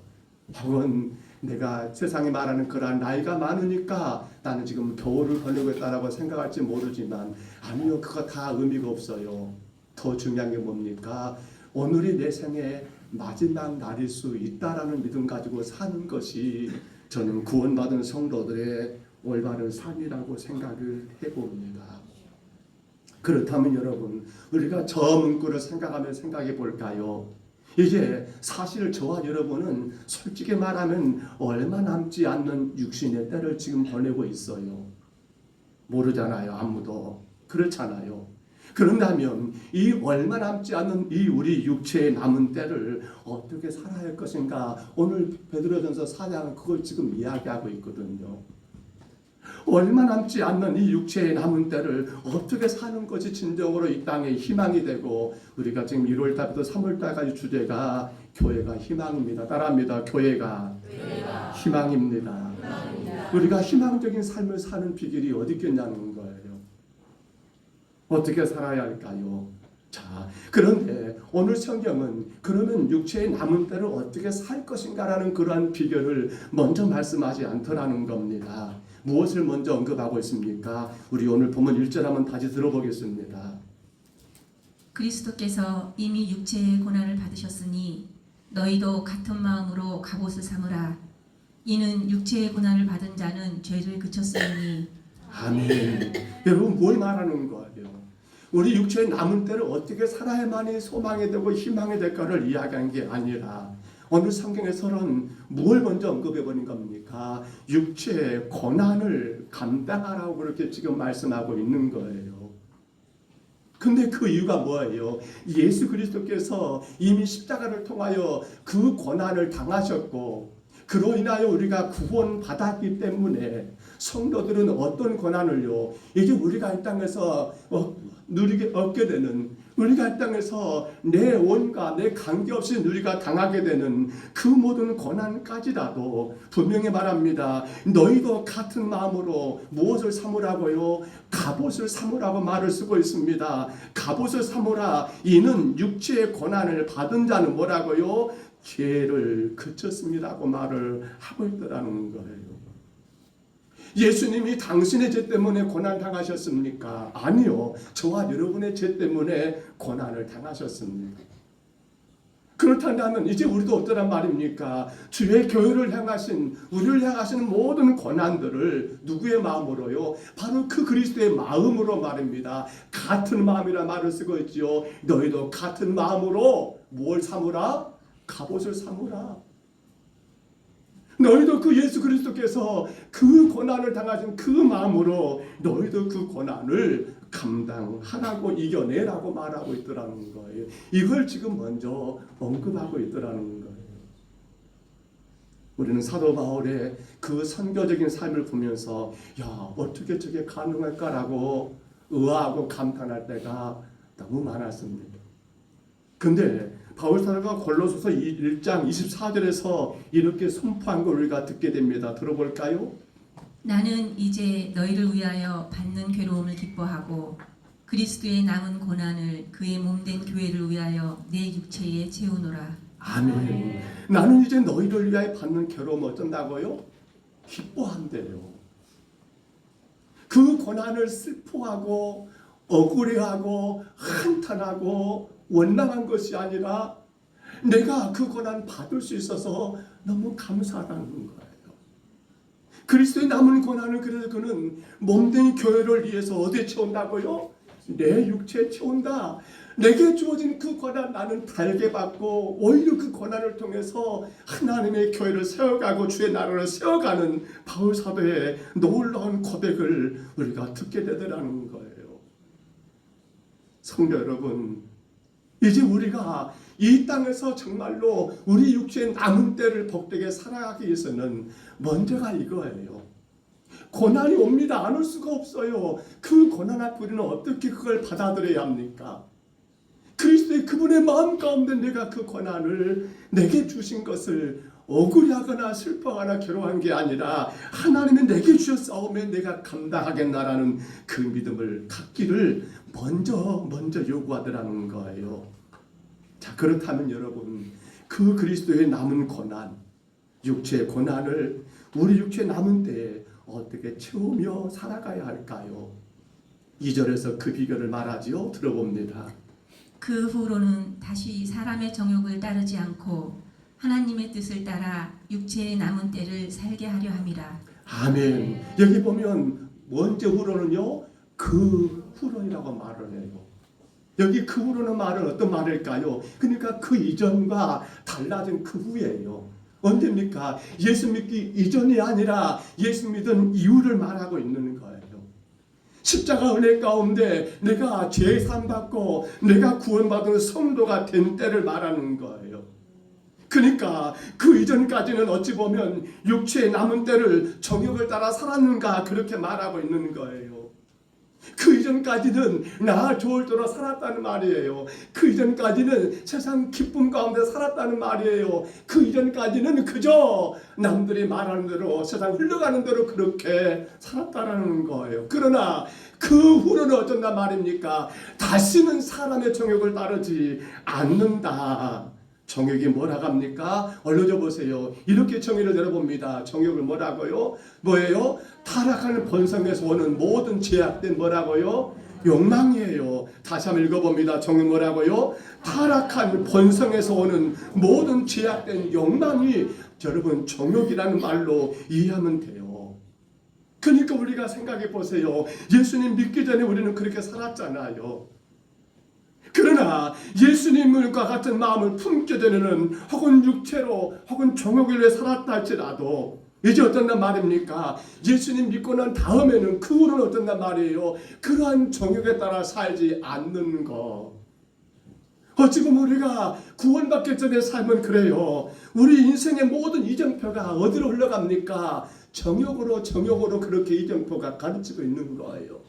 혹은 내가 세상이 말하는 그러한 나이가 많으니까 나는 지금 겨울을 보내고 있다라고 생각할지 모르지만 아니요. 그거 다 의미가 없어요. 더 중요한 게 뭡니까? 오늘이 내 생의 마지막 날일 수 있다라는 믿음 가지고 사는 것이 저는 구원받은 성도들의 올바른 삶이라고 생각을 해봅니다. 그렇다면 여러분 우리가 저 문구를 생각해 볼까요? 이제 사실 저와 여러분은 솔직히 말하면 얼마 남지 않는 육신의 때를 지금 보내고 있어요. 모르잖아요. 아무도. 그렇잖아요. 그런다면 이 얼마 남지 않은 이 우리 육체의 남은 때를 어떻게 살아야 할 것인가? 오늘 베드로전서 4장은 그걸 지금 이야기하고 있거든요. 얼마 남지 않는 이 육체의 남은 때를 어떻게 사는 것이 진정으로 이 땅에 희망이 되고 우리가 지금 1월 달부터 3월 달까지 주제가 교회가 희망입니다. 따라합니다. 교회가 희망입니다. 우리가 희망적인 삶을 사는 비결이 어디 있겠냐는 거예요. 어떻게 살아야 할까요? 자, 그런데 오늘 성경은 그러면 육체의 남은 때를 어떻게 살 것인가라는 그러한 비결을 먼저 말씀하지 않더라는 겁니다. 무엇을 먼저 언급하고 있습니까? 우리 오늘 본문 1절 한번 다시 들어보겠습니다. 그리스도께서 이미 육체의 고난을 받으셨으니 너희도 같은 마음으로 갑옷을 삼으라. 이는 육체의 고난을 받은 자는 죄를 그쳤으니. 아멘. 여러분 뭘 말하는 거예요? 우리 육체의 남은 때를 어떻게 살아야만이 소망이 되고 희망이 될까를 이야기한 게 아니라 오늘 성경에서는 뭘 먼저 언급해 버린 겁니까? 육체의 고난을 감당하라고 그렇게 지금 말씀하고 있는 거예요. 근데 그 이유가 뭐예요? 예수 그리스도께서 이미 십자가를 통하여 그 고난을 당하셨고 그로 인하여 우리가 구원받았기 때문에 성도들은 어떤 고난을요? 이제 우리가 이 땅에서 얻게 되는, 우리가 이 땅에서 내 온과 내 관계없이 우리가 당하게 되는 그 모든 고난까지라도 분명히 말합니다. 너희도 같은 마음으로 무엇을 삼으라고요? 갑옷을 삼으라고 말을 쓰고 있습니다. 갑옷을 삼으라. 이는 육체의 고난을 받은 자는 뭐라고요? 죄를 그쳤습니다고 말을 하고 있더라는 거예요. 예수님이 당신의 죄 때문에 고난 당하셨습니까? 아니요. 저와 여러분의 죄 때문에 고난을 당하셨습니다. 그렇다면 이제 우리도 어떠란 말입니까? 주의 교회를 향하신, 우리를 향하시는 모든 고난들을 누구의 마음으로요? 바로 그 그리스도의 마음으로 말입니다. 같은 마음이라 말을 쓰고 있지요. 너희도 같은 마음으로 뭘 삼으라? 갑옷을 삼으라. 너희도 그 예수 그리스도께서 그 고난을 당하신 그 마음으로 너희도 그 고난을 감당하라고 이겨내라고 말하고 있더라는 거예요. 이걸 지금 먼저 언급하고 있더라는 거예요. 우리는 사도 바울의 그 선교적인 삶을 보면서 야, 어떻게 저게 가능할까라고 의아하고 감탄할 때가 너무 많았습니다. 근데 바울 사도가 골로새서 1장 24절에서 이렇게 선포한 걸 우리가 듣게 됩니다. 들어볼까요? 나는 이제 너희를 위하여 받는 괴로움을 기뻐하고 그리스도의 남은 고난을 그의 몸된 교회를 위하여 내 육체에 채우노라. 아멘. 나는 이제 너희를 위하여 받는 괴로움 어쩐다고요? 기뻐한대요. 그 고난을 슬퍼하고 억울해하고 한탄하고 원망한 것이 아니라 내가 그 고난 받을 수 있어서 너무 감사하다는 거예요. 그리스도의 남은 고난을 그래서 그는 몸된 교회를 위해서 어디에 채운다고요? 내 육체에 채운다. 내게 주어진 그 고난 나는 달게 받고 오히려 그 고난을 통해서 하나님의 교회를 세워가고 주의 나라를 세워가는 바울 사도의 놀라운 고백을 우리가 듣게 되더라는 거예요. 성도 여러분, 이제 우리가 이 땅에서 정말로 우리 육체의 남은 때를 복되게 살아가기 위해서는 먼저가 이거예요. 고난이 옵니다. 안 올 수가 없어요. 그 고난 앞에 우리는 어떻게 그걸 받아들여야 합니까? 그리스도의 그분의 마음 가운데 내가 그 고난을 내게 주신 것을 억울해하거나 슬퍼하거나 괴로워한 게 아니라 하나님이 내게 주셨사오면 내가 감당하겠나라는 그 믿음을 갖기를 먼저 요구하더라는 거예요. 자, 그렇다면 여러분, 그 그리스도의 남은 고난, 육체의 고난을 우리 육체의 남은 때에 어떻게 채우며 살아가야 할까요? 2절에서 그 비결을 말하지요. 들어봅니다. 그 후로는 다시 사람의 정욕을 따르지 않고 하나님의 뜻을 따라 육체의 남은 때를 살게 하려 함이라. 아멘. 여기 보면 먼저 후로는요, 그 후로이라고 말을 해요. 여기 그 후로는 말은 어떤 말일까요? 그러니까 그 이전과 달라진 그 후예요. 언제입니까? 예수 믿기 이전이 아니라 예수 믿은 이후를 말하고 있는 거예요. 십자가 은혜 가운데 내가 죄 사함받고 내가 구원받은 성도가 된 때를 말하는 거예요. 그러니까 그 이전까지는 어찌 보면 육체의 남은 때를 정욕을 따라 살았는가 그렇게 말하고 있는 거예요. 그 이전까지는 나 좋을 대로 살았다는 말이에요. 그 이전까지는 세상 기쁨 가운데 살았다는 말이에요. 그 이전까지는 그저 남들이 말하는 대로 세상 흘러가는 대로 그렇게 살았다라는 거예요. 그러나 그 후로는 어쩐단 말입니까? 다시는 사람의 정욕을 따르지 않는다. 정욕이 뭐라고 합니까? 얼른 보세요. 이렇게 정의를 내려봅니다. 정욕을 뭐라고요? 뭐예요? 타락하는 본성에서 오는 모든 제약된 뭐라고요? 욕망이에요. 다시 한번 읽어봅니다. 정욕 뭐라고요? 타락한 본성에서 오는 모든 제약된 욕망이 여러분 정욕이라는 말로 이해하면 돼요. 그러니까 우리가 생각해 보세요. 예수님 믿기 전에 우리는 그렇게 살았잖아요. 그러나 예수님과 같은 마음을 품게 되는 혹은 육체로 혹은 정욕을 위해 살았다 할지라도 이제 어떤단 말입니까? 예수님 믿고 난 다음에는 그 후로는 어떤단 말이에요? 그러한 정욕에 따라 살지 않는 것. 어찌 보면 우리가 구원받기 전의 삶은 그래요. 우리 인생의 모든 이정표가 어디로 흘러갑니까? 정욕으로 그렇게 이정표가 가르치고 있는 거예요.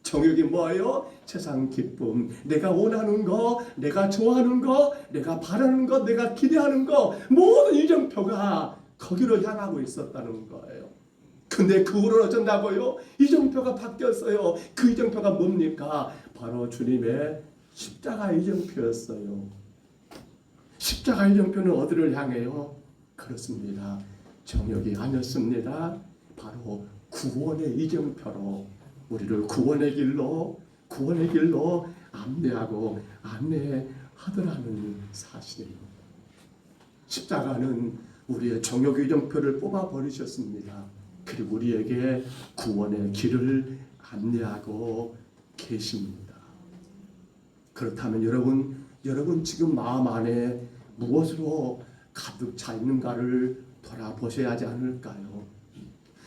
정욕이 뭐예요? 세상 기쁨, 내가 원하는 거, 내가 좋아하는 거, 내가 바라는 거, 내가 기대하는 거, 모든 이정표가 거기로 향하고 있었다는 거예요. 근데 그 후로는 어쩐다고요? 이정표가 바뀌었어요. 그 이정표가 뭡니까? 바로 주님의 십자가 이정표였어요. 십자가 이정표는 어디를 향해요? 그렇습니다. 정욕이 아니었습니다. 바로 구원의 이정표로 우리를 구원의 길로 안내하더라는 사실이에요. 십자가는 우리의 정욕 이정표를 뽑아버리셨습니다. 그리고 우리에게 구원의 길을 안내하고 계십니다. 그렇다면 여러분 지금 마음 안에 무엇으로 가득 차 있는가를 돌아보셔야 하지 않을까요?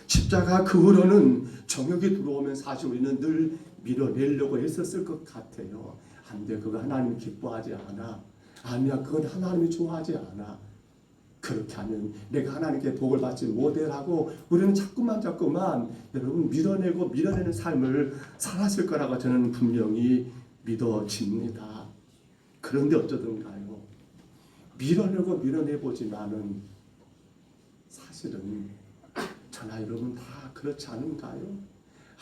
십자가 그 후로는 정욕이 들어오면 사실 우리는 늘 밀어내려고 했었을 것 같아요. 안돼, 그거 하나님 기뻐하지 않아. 아니야, 그건 하나님이 좋아하지 않아. 그렇게 하면 내가 하나님께 복을 받지 못하고 우리는 자꾸만 여러분 밀어내는 삶을 살았을 거라고 저는 분명히 믿어집니다. 그런데 어쩌든가요, 밀어내보지만은 사실은 저나 여러분 다 그렇지 않은가요?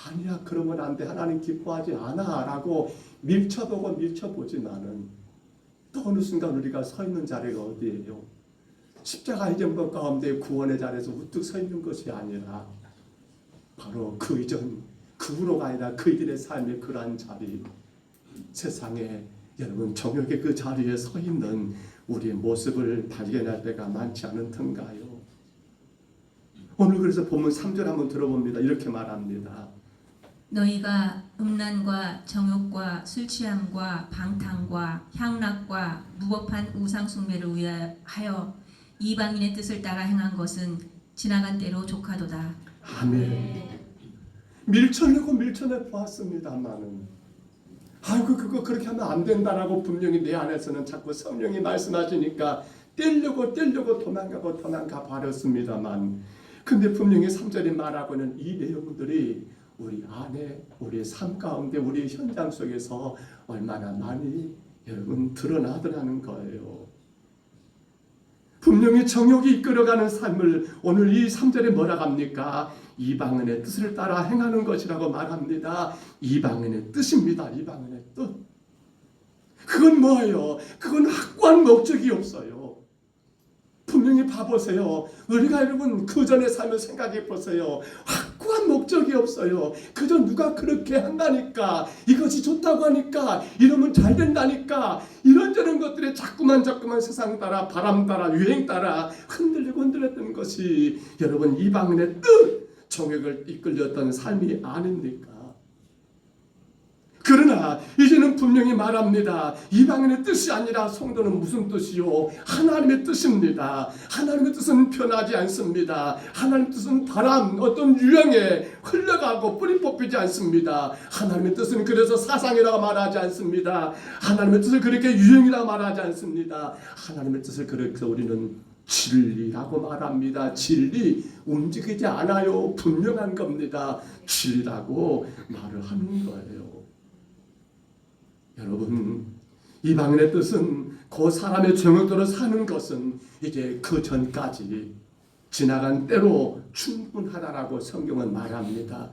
아니야, 그러면 안 돼, 하나님 기뻐하지 않아 라고 밀쳐보지만은 또 어느 순간 우리가 서 있는 자리가 어디예요? 십자가 이정표 가운데 구원의 자리에서 우뚝 서 있는 것이 아니라 바로 그 이전, 그 후로가 아니라 그 이들의 삶의 그러한 자리, 세상에 여러분 정욕의 그 자리에 서 있는 우리의 모습을 발견할 때가 많지 않은 턴가요? 오늘 그래서 본문 3절 한번 들어봅니다. 이렇게 말합니다. 너희가 음란과 정욕과 술 취함과 방탕과 향락과 무법한 우상 숭배를 위하여 이방인의 뜻을 따라 행한 것은 지나간 때로 족하도다. 아멘. 밀쳐내 보았습니다만은 아이고 그거 그렇게 하면 안 된다라고 분명히 내 안에서는 자꾸 성령이 말씀하시니까 떼려고 도망가 버렸습니다만, 근데 분명히 3절이 말하고는 이 내용들이 우리 안에, 우리 삶 가운데, 우리 현장 속에서 얼마나 많이 여러분 드러나더라는 거예요. 분명히 정욕이 이끌어가는 삶을 오늘 이 3절에 뭐라고 합니까? 이방인의 뜻을 따라 행하는 것이라고 말합니다. 이방인의 뜻입니다. 이방인의 뜻. 그건 뭐예요? 그건 확고한 목적이 없어요. 분명히 봐보세요. 우리가 여러분 그 전의 삶을 생각해 보세요. 확고한 목적이 없어요. 그저 누가 그렇게 한다니까, 이것이 좋다고 하니까, 이러면 잘 된다니까, 이런저런 것들에 자꾸만 세상 따라, 바람 따라, 유행 따라 흔들렸던 것이 여러분 이방인의 뜻, 정욕을 이끌렸던 삶이 아닙니까? 그러나 이제는 분명히 말합니다. 이방인의 뜻이 아니라 성도는 무슨 뜻이요? 하나님의 뜻입니다. 하나님의 뜻은 변하지 않습니다. 하나님의 뜻은 바람, 어떤 유행에 흘러가고 뿌리 뽑히지 않습니다. 하나님의 뜻은 그래서 사상이라고 말하지 않습니다. 하나님의 뜻을 그렇게 유행이라고 말하지 않습니다. 하나님의 뜻을 그렇게 우리는 진리라고 말합니다. 진리 움직이지 않아요. 분명한 겁니다. 진리라고 말을 하는 거예요. 여러분, 이방인의 뜻은 그 사람의 정욕대로 사는 것은 이제 그 전까지 지나간 때로 충분하다라고 성경은 말합니다.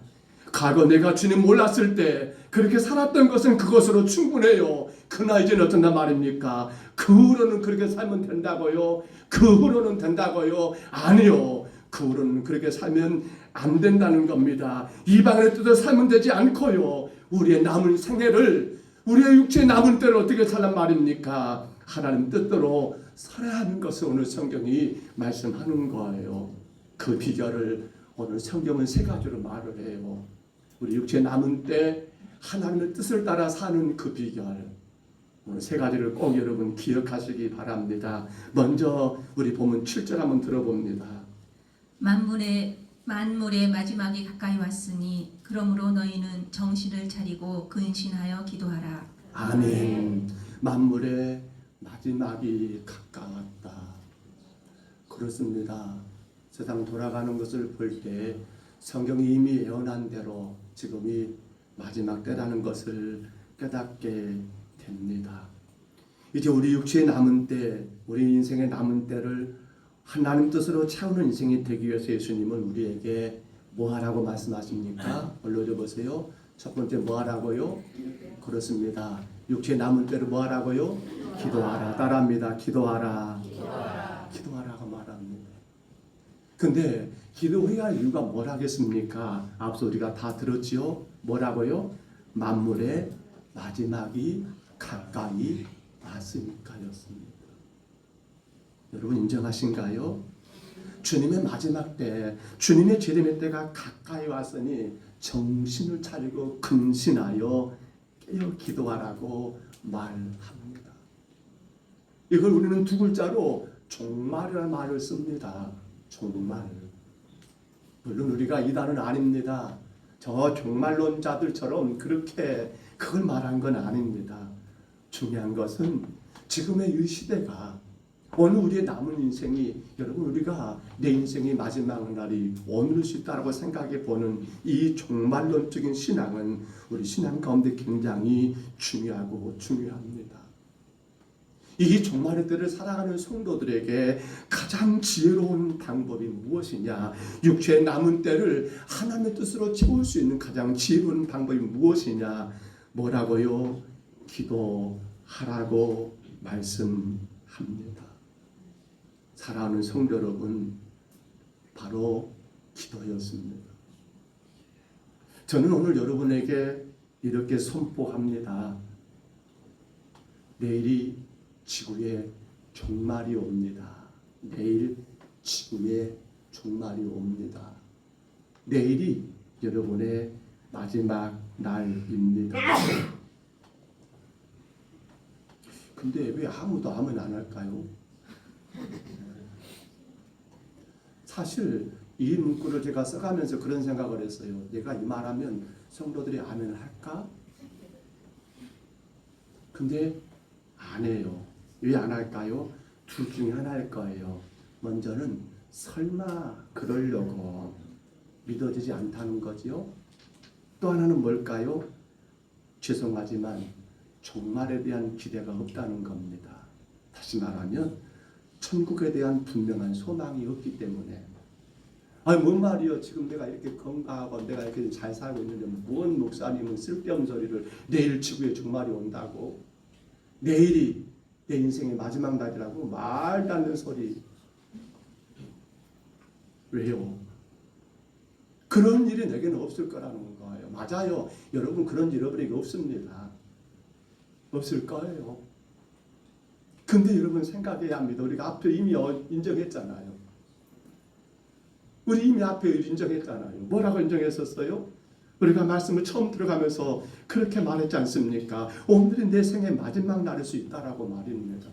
과거 내가 주님 몰랐을 때 그렇게 살았던 것은 그것으로 충분해요. 그러나 이제는 어쩐단 말입니까? 그 후로는 그렇게 살면 된다고요? 그 후로는 된다고요? 아니요. 그 후로는 그렇게 살면 안 된다는 겁니다. 이방인의 뜻대로 살면 되지 않고요. 우리의 남은 생애를, 우리의 육체의 남은 때를 어떻게 살란 말입니까? 하나님 뜻대로 살아야 하는 것을 오늘 성경이 말씀하는 거예요. 그 비결을 오늘 성경은 세 가지로 말을 해요. 우리 육체의 남은 때 하나님의 뜻을 따라 사는 그 비결, 오늘 세 가지를 꼭 여러분 기억하시기 바랍니다. 먼저 우리 본문 7절 한번 들어봅니다. 만물의 마지막이 가까이 왔으니 그러므로 너희는 정신을 차리고 근신하여 기도하라. 아멘. 만물의 마지막이 가까웠다. 그렇습니다. 세상 돌아가는 것을 볼 때 성경이 이미 예언한 대로 지금이 마지막 때라는 것을 깨닫게 됩니다. 이제 우리 육체의 남은 때, 우리 인생의 남은 때를 하나님 뜻으로 채우는 인생이 되기 위해서 예수님은 우리에게 뭐 하라고 말씀하십니까? 올려줘 보세요. 첫 번째 뭐 하라고요? 그렇습니다. 육체의 남은 때를 뭐 하라고요? 기도하라. 따라합니다. 기도하라. 기도하라고 말합니다. 근데 기도해야 할 이유가 뭐라겠습니까? 앞서 우리가 다 들었지요? 뭐라고요? 만물의 마지막이 가까이 왔으니까였습니다. 여러분 인정하신가요? 주님의 마지막 때, 주님의 재림의 때가 가까이 왔으니 정신을 차리고 근신하여 깨어 기도하라고 말합니다. 이걸 우리는 두 글자로 종말이라는 말을 씁니다. 종말. 물론 우리가 이 단어는 아닙니다. 저 종말론자들처럼 그렇게 그걸 말한 건 아닙니다. 중요한 것은 지금의 이 시대가 오늘 우리의 남은 인생이, 여러분 우리가 내 인생의 마지막 날이 오늘일 수 있다고 생각해 보는 이 종말론적인 신앙은 우리 신앙 가운데 굉장히 중요하고 중요합니다. 이 종말의 때를 살아가는 성도들에게 가장 지혜로운 방법이 무엇이냐? 육체의 남은 때를 하나님의 뜻으로 채울 수 있는 가장 지혜로운 방법이 무엇이냐? 뭐라고요? 기도하라고 말씀합니다. 사랑하는 성도 여러분, 바로 기도였습니다. 저는 오늘 여러분에게 이렇게 선포합니다. 내일이 지구의 종말이 옵니다. 내일 지구의 종말이 옵니다. 내일이 여러분의 마지막 날입니다. 근데 왜 아무도 아멘 안 할까요? 사실 이 문구를 제가 써가면서 그런 생각을 했어요. 내가 이 말하면 성도들이 아멘을 할까? 근데 안 해요. 왜 안 할까요? 둘 중에 하나일 거예요. 먼저는 설마 그러려고 믿어지지 않다는 거지요. 또 하나는 뭘까요? 죄송하지만 종말에 대한 기대가 없다는 겁니다. 다시 말하면 천국에 대한 분명한 소망이 없기 때문에. 아니 뭔 말이요? 지금 내가 이렇게 건강하고 내가 이렇게 잘 살고 있는데 뭔 목사님은 쓸데없는 소리를 내일 지구의 종말이 온다고, 내일이 내 인생의 마지막 날이라고 말도 안 되는 소리. 왜요? 그런 일이 내게는 없을 거라는 거예요. 맞아요. 여러분 그런 일 여러분에게 없습니다. 없을 거예요. 근데 여러분 생각해야 합니다. 우리가 앞에 이미 인정했잖아요. 우리 이미 앞에 인정했잖아요. 뭐라고 인정했었어요? 우리가 말씀을 처음 들어가면서 그렇게 말했지 않습니까? 오늘이 내 생의 마지막 날일 수 있다라고 말입니다.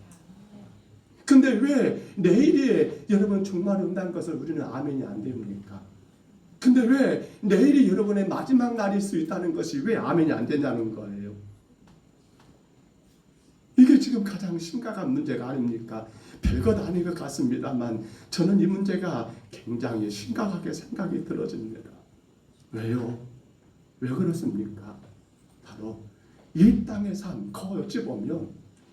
근데 왜 내일이 여러분 종말이 온다는 것을 우리는 아멘이 안 됩니까? 근데 왜 내일이 여러분의 마지막 날일 수 있다는 것이 왜 아멘이 안 되냐는 거예요. 이게 지금 가장 심각한 문제가 아닙니까? 별것 아닌 것 같습니다만 저는 이 문제가 굉장히 심각하게 생각이 들어집니다. 왜요? 왜 그렇습니까? 바로 이 땅의 삶, 어찌 보면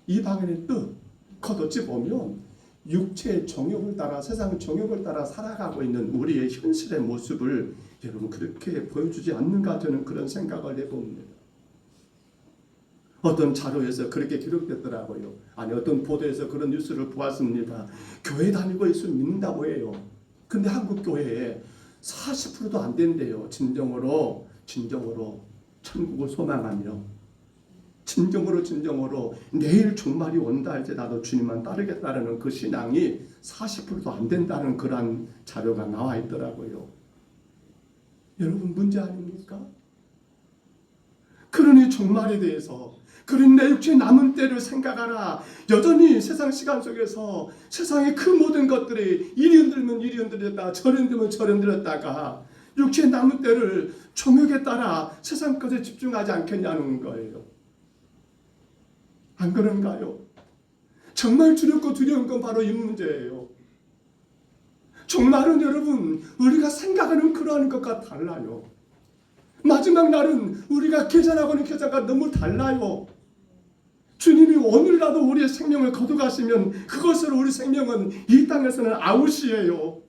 이 방언의 뜻, 어찌 보면 육체의 정욕을 따라 세상 정욕을 따라 살아가고 있는 우리의 현실의 모습을 여러분 그렇게 보여주지 않는가 저는 그런 생각을 해봅니다. 어떤 자료에서 그렇게 기록됐더라고요. 아니 어떤 보도에서 그런 뉴스를 보았습니다. 교회 다니고 예수 믿는다고 해요. 근데 한국 교회에 40%도 안 된대요. 진정으로 천국을 소망하며 진정으로 내일 종말이 온다 할 때 나도 주님만 따르겠다라는 그 신앙이 40%도 안 된다는 그런 자료가 나와 있더라고요. 여러분 문제 아닙니까? 그러니 종말에 대해서 그런 내 육체의 남은 때를 생각하라. 여전히 세상 시간 속에서 세상의 그 모든 것들이 이리 흔들면 이리 흔들렸다가 저리 흔들면 저리 흔들렸다가 육체의 남은 때를 정욕에 따라 세상 것에 집중하지 않겠냐는 거예요. 안 그런가요? 정말 두렵고 두려운 건 바로 이 문제예요. 종말은 여러분 우리가 생각하는 그러한 것과 달라요. 마지막 날은 우리가 계산하고는 계산과 너무 달라요. 주님이 오늘이라도 우리의 생명을 거두가시면 그것으로 우리 생명은 이 땅에서는 아웃이에요.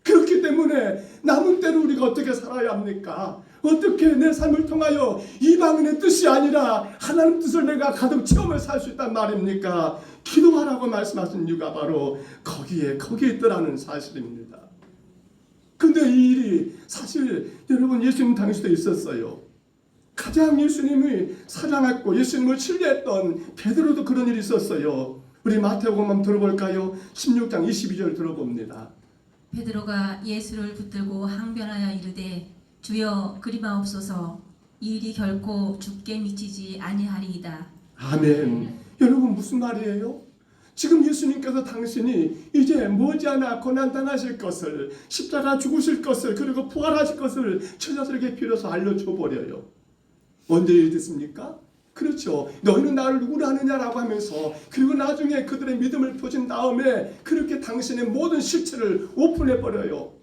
그렇기 때문에 남은 때를 우리가 어떻게 살아야 합니까? 어떻게 내 삶을 통하여 이방인의 뜻이 아니라 하나님 뜻을 내가 가득 체험을 살 수 있단 말입니까? 기도하라고 말씀하신 이유가 바로 거기에 있더라는 사실입니다. 근데 이 일이 사실 여러분 예수님 당시도 있었어요. 가장 예수님이 사랑했고 예수님을 신뢰했던 베드로도 그런 일이 있었어요. 우리 마태복음 한번 들어볼까요? 16장 22절 들어봅니다. 베드로가 예수를 붙들고 항변하여 이르되 주여 그리마옵소서 이 일이 결코 죽게 미치지 아니하리이다. 아멘. 여러분 무슨 말이에요? 지금 예수님께서 당신이 이제 머지않아 고난당하실 것을 십자가 죽으실 것을 그리고 부활하실 것을 처자들에게 빌어서 알려줘 버려요. 언제 일이 됐습니까? 그렇죠. 너희는 나를 누구로 하느냐라고 하면서 그리고 나중에 그들의 믿음을 보신 다음에 그렇게 당신의 모든 실체를 오픈해버려요.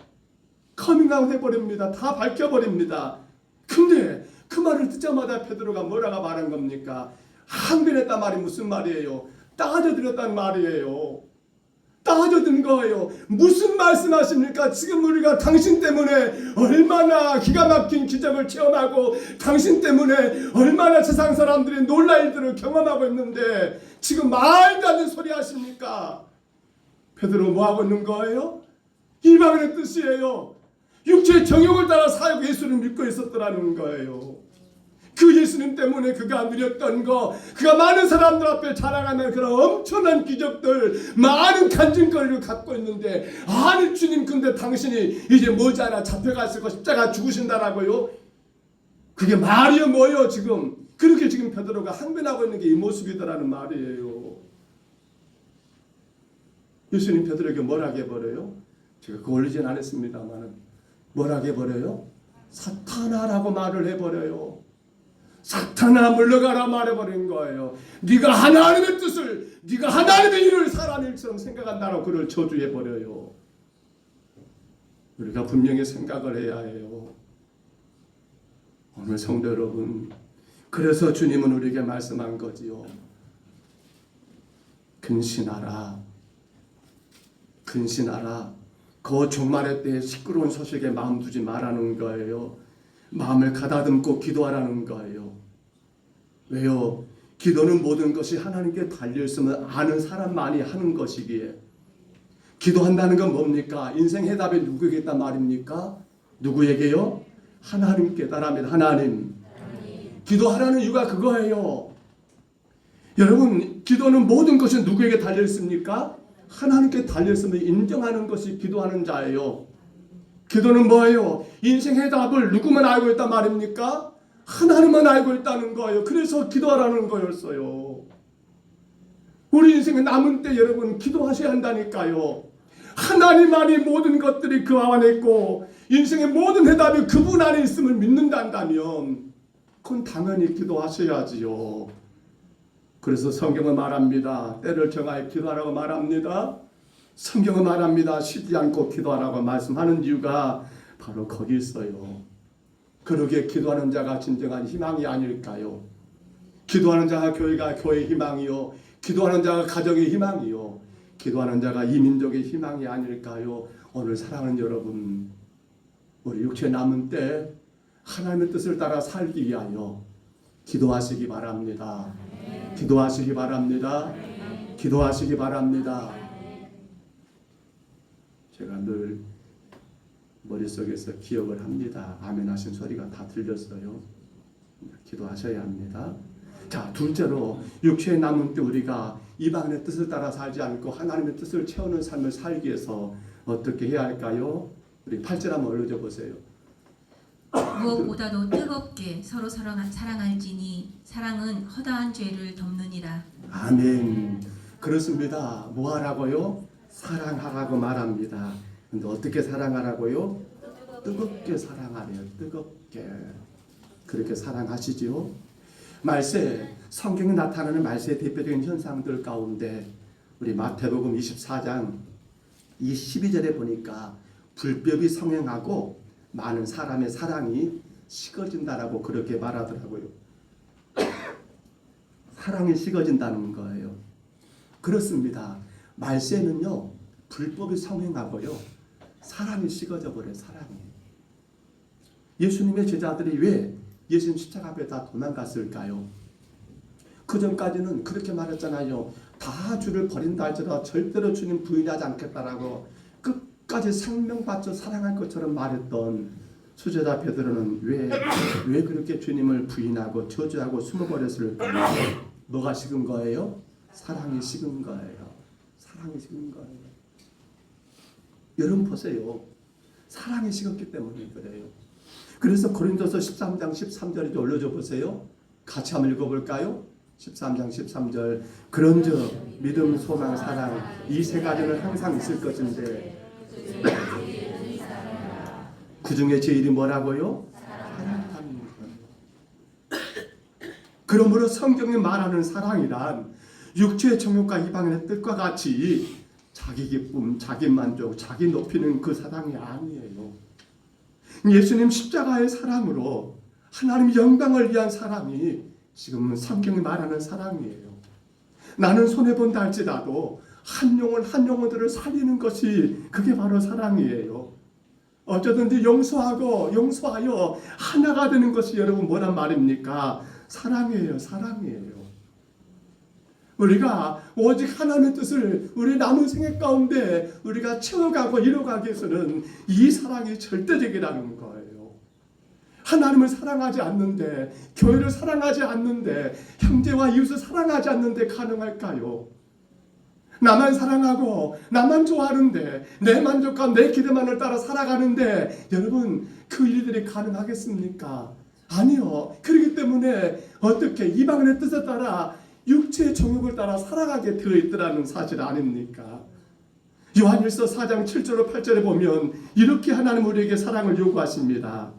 커밍아웃 해버립니다. 다 밝혀버립니다. 근데 그 말을 듣자마자 베드로가 뭐라고 말한 겁니까? 항변했단 말이 무슨 말이에요? 따져드렸단 말이에요. 따져든 거예요. 무슨 말씀하십니까? 지금 우리가 당신 때문에 얼마나 기가 막힌 기적을 체험하고 당신 때문에 얼마나 세상 사람들이 놀랄 일들을 경험하고 있는데 지금 말도 안 되는 소리 하십니까? 베드로 뭐하고 있는 거예요? 이방인의 뜻이에요. 육체의 정욕을 따라 사역 예수를 믿고 있었더라는 거예요. 그 예수님 때문에 그가 누렸던 거, 그가 많은 사람들 앞에 자랑하는 그런 엄청난 기적들, 많은 간증거리를 갖고 있는데 아니 주님 근데 당신이 이제 머지않아 잡혀갔을 거 십자가 죽으신다라고요? 그게 말이요 뭐요 지금? 그렇게 지금 베드로가 항변하고 있는 게 이 모습이더라는 말이에요. 예수님 베드로에게 뭐라고 해버려요? 제가 그거 올리진 않았습니다만 뭐라고 해버려요? 사탄아라고 말을 해버려요. 사탄아 물러가라 말해버린 거예요. 네가 하나님의 뜻을 네가 하나님의 일을 사람의 일처럼 생각한다고 그를 저주해버려요. 우리가 분명히 생각을 해야 해요. 오늘 성도 여러분, 그래서 주님은 우리에게 말씀한 거지요. 근신하라. 그 종말의 때에 시끄러운 소식에 마음 두지 말라는 거예요. 마음을 가다듬고 기도하라는 거예요. 왜요? 기도는 모든 것이 하나님께 달려있으면 아는 사람만이 하는 것이기에 기도한다는 건 뭡니까? 인생 해답이 누구에게 있단 말입니까? 누구에게요? 하나님께 따라합니다. 하나님. 기도하라는 이유가 그거예요. 여러분 기도는 모든 것이 누구에게 달려있습니까? 하나님께 달려있으면 인정하는 것이 기도하는 자예요. 기도는 뭐예요? 인생 해답을 누구만 알고 있단 말입니까? 하나님만 알고 있다는 거예요. 그래서 기도하라는 거였어요. 우리 인생의 남은 때 여러분 기도하셔야 한다니까요. 하나님만이 모든 것들이 그 안에 있고 인생의 모든 해답이 그분 안에 있음을 믿는다면 그건 당연히 기도하셔야지요. 그래서 성경은 말합니다. 때를 정하여 기도하라고 말합니다. 성경은 말합니다. 쉬지 않고 기도하라고 말씀하는 이유가 바로 거기 있어요. 그러기에 기도하는 자가 진정한 희망이 아닐까요? 기도하는 자가 교회가 교회의 희망이요, 기도하는 자가 가정의 희망이요, 기도하는 자가 이 민족의 희망이 아닐까요? 오늘 사랑하는 여러분, 우리 육체 남은 때 하나님의 뜻을 따라 살기 위하여 기도하시기 바랍니다. 기도하시기 바랍니다. 기도하시기 바랍니다. 제가 늘 머릿속에서 기억을 합니다. 아멘 하신 소리가 다 들렸어요. 기도하셔야 합니다. 자, 둘째로 육체에 남은 때 우리가 이방인의 뜻을 따라 살지 않고 하나님의 뜻을 채우는 삶을 살기 위해서 어떻게 해야 할까요? 우리 8절 한번 올려줘 보세요. 무엇보다도 뜨겁게 서로 사랑할지니 사랑은 허다한 죄를 덮느니라. 아멘. 그렇습니다. 뭐 하라고요? 사랑하라고 말합니다. 근데 어떻게 사랑하라고요? 뜨겁게 사랑하래요. 뜨겁게. 그렇게 사랑하시지요? 말세, 성경에 나타나는 말세의 대표적인 현상들 가운데 우리 마태복음 24장 이 12절에 보니까 불법이 성행하고 많은 사람의 사랑이 식어진다라고 그렇게 말하더라고요. 사랑이 식어진다는 거예요. 그렇습니다. 말세는요, 불법이 성행하고요, 사랑이 식어져 버려요. 사랑이. 예수님의 제자들이 왜 예수님 십자가 앞에 다 도망갔을까요? 그 전까지는 그렇게 말했잖아요. 다 주를 버린다 할지라도 절대로 주님 부인하지 않겠다라고 끝까지 생명 바쳐 사랑할 것처럼 말했던 수제자 베드로는 왜 그렇게 주님을 부인하고 저주하고 숨어버렸을까요? 뭐가 식은 거예요? 사랑이 식은 거예요. 사랑이 식은 거예요. 여러분 보세요. 사랑이 식었기 때문에 그래요. 그래서 고린도서 13장 13절에 올려줘 보세요. 같이 한번 읽어볼까요? 13장 13절. 그런즉 믿음, 소망, 사랑 이 세 가지는 항상 있을 것인데 그 중에 제일이 뭐라고요? 사랑하는 것. 그러므로 성경이 말하는 사랑이란 육체의 정욕과 이방인의 뜻과 같이 자기 기쁨, 자기 만족, 자기 높이는 그 사랑이 아니에요. 예수님 십자가의 사랑으로 하나님 영광을 위한 사랑이 지금 성경이 말하는 사랑이에요. 나는 손해본다 할지라도 한 영혼들을 살리는 것이 그게 바로 사랑이에요. 어쩌든지 용서하여 하나가 되는 것이 여러분 뭐란 말입니까? 사랑이에요. 사랑이에요. 우리가 오직 하나님의 뜻을 우리 남은 생애 가운데 우리가 채워가고 이뤄가기 위해서는 이 사랑이 절대적이라는 거예요. 하나님을 사랑하지 않는데, 교회를 사랑하지 않는데, 형제와 이웃을 사랑하지 않는데 가능할까요? 나만 사랑하고 나만 좋아하는데 내 만족과 내 기대만을 따라 살아가는데 여러분 그 일들이 가능하겠습니까? 아니요. 그렇기 때문에 어떻게 이방인의 뜻에 따라 육체의 정욕을 따라 살아가게 되어 있더라는 사실 아닙니까? 요한일서 4장 7절로 8절에 보면 이렇게 하나님 우리에게 사랑을 요구하십니다.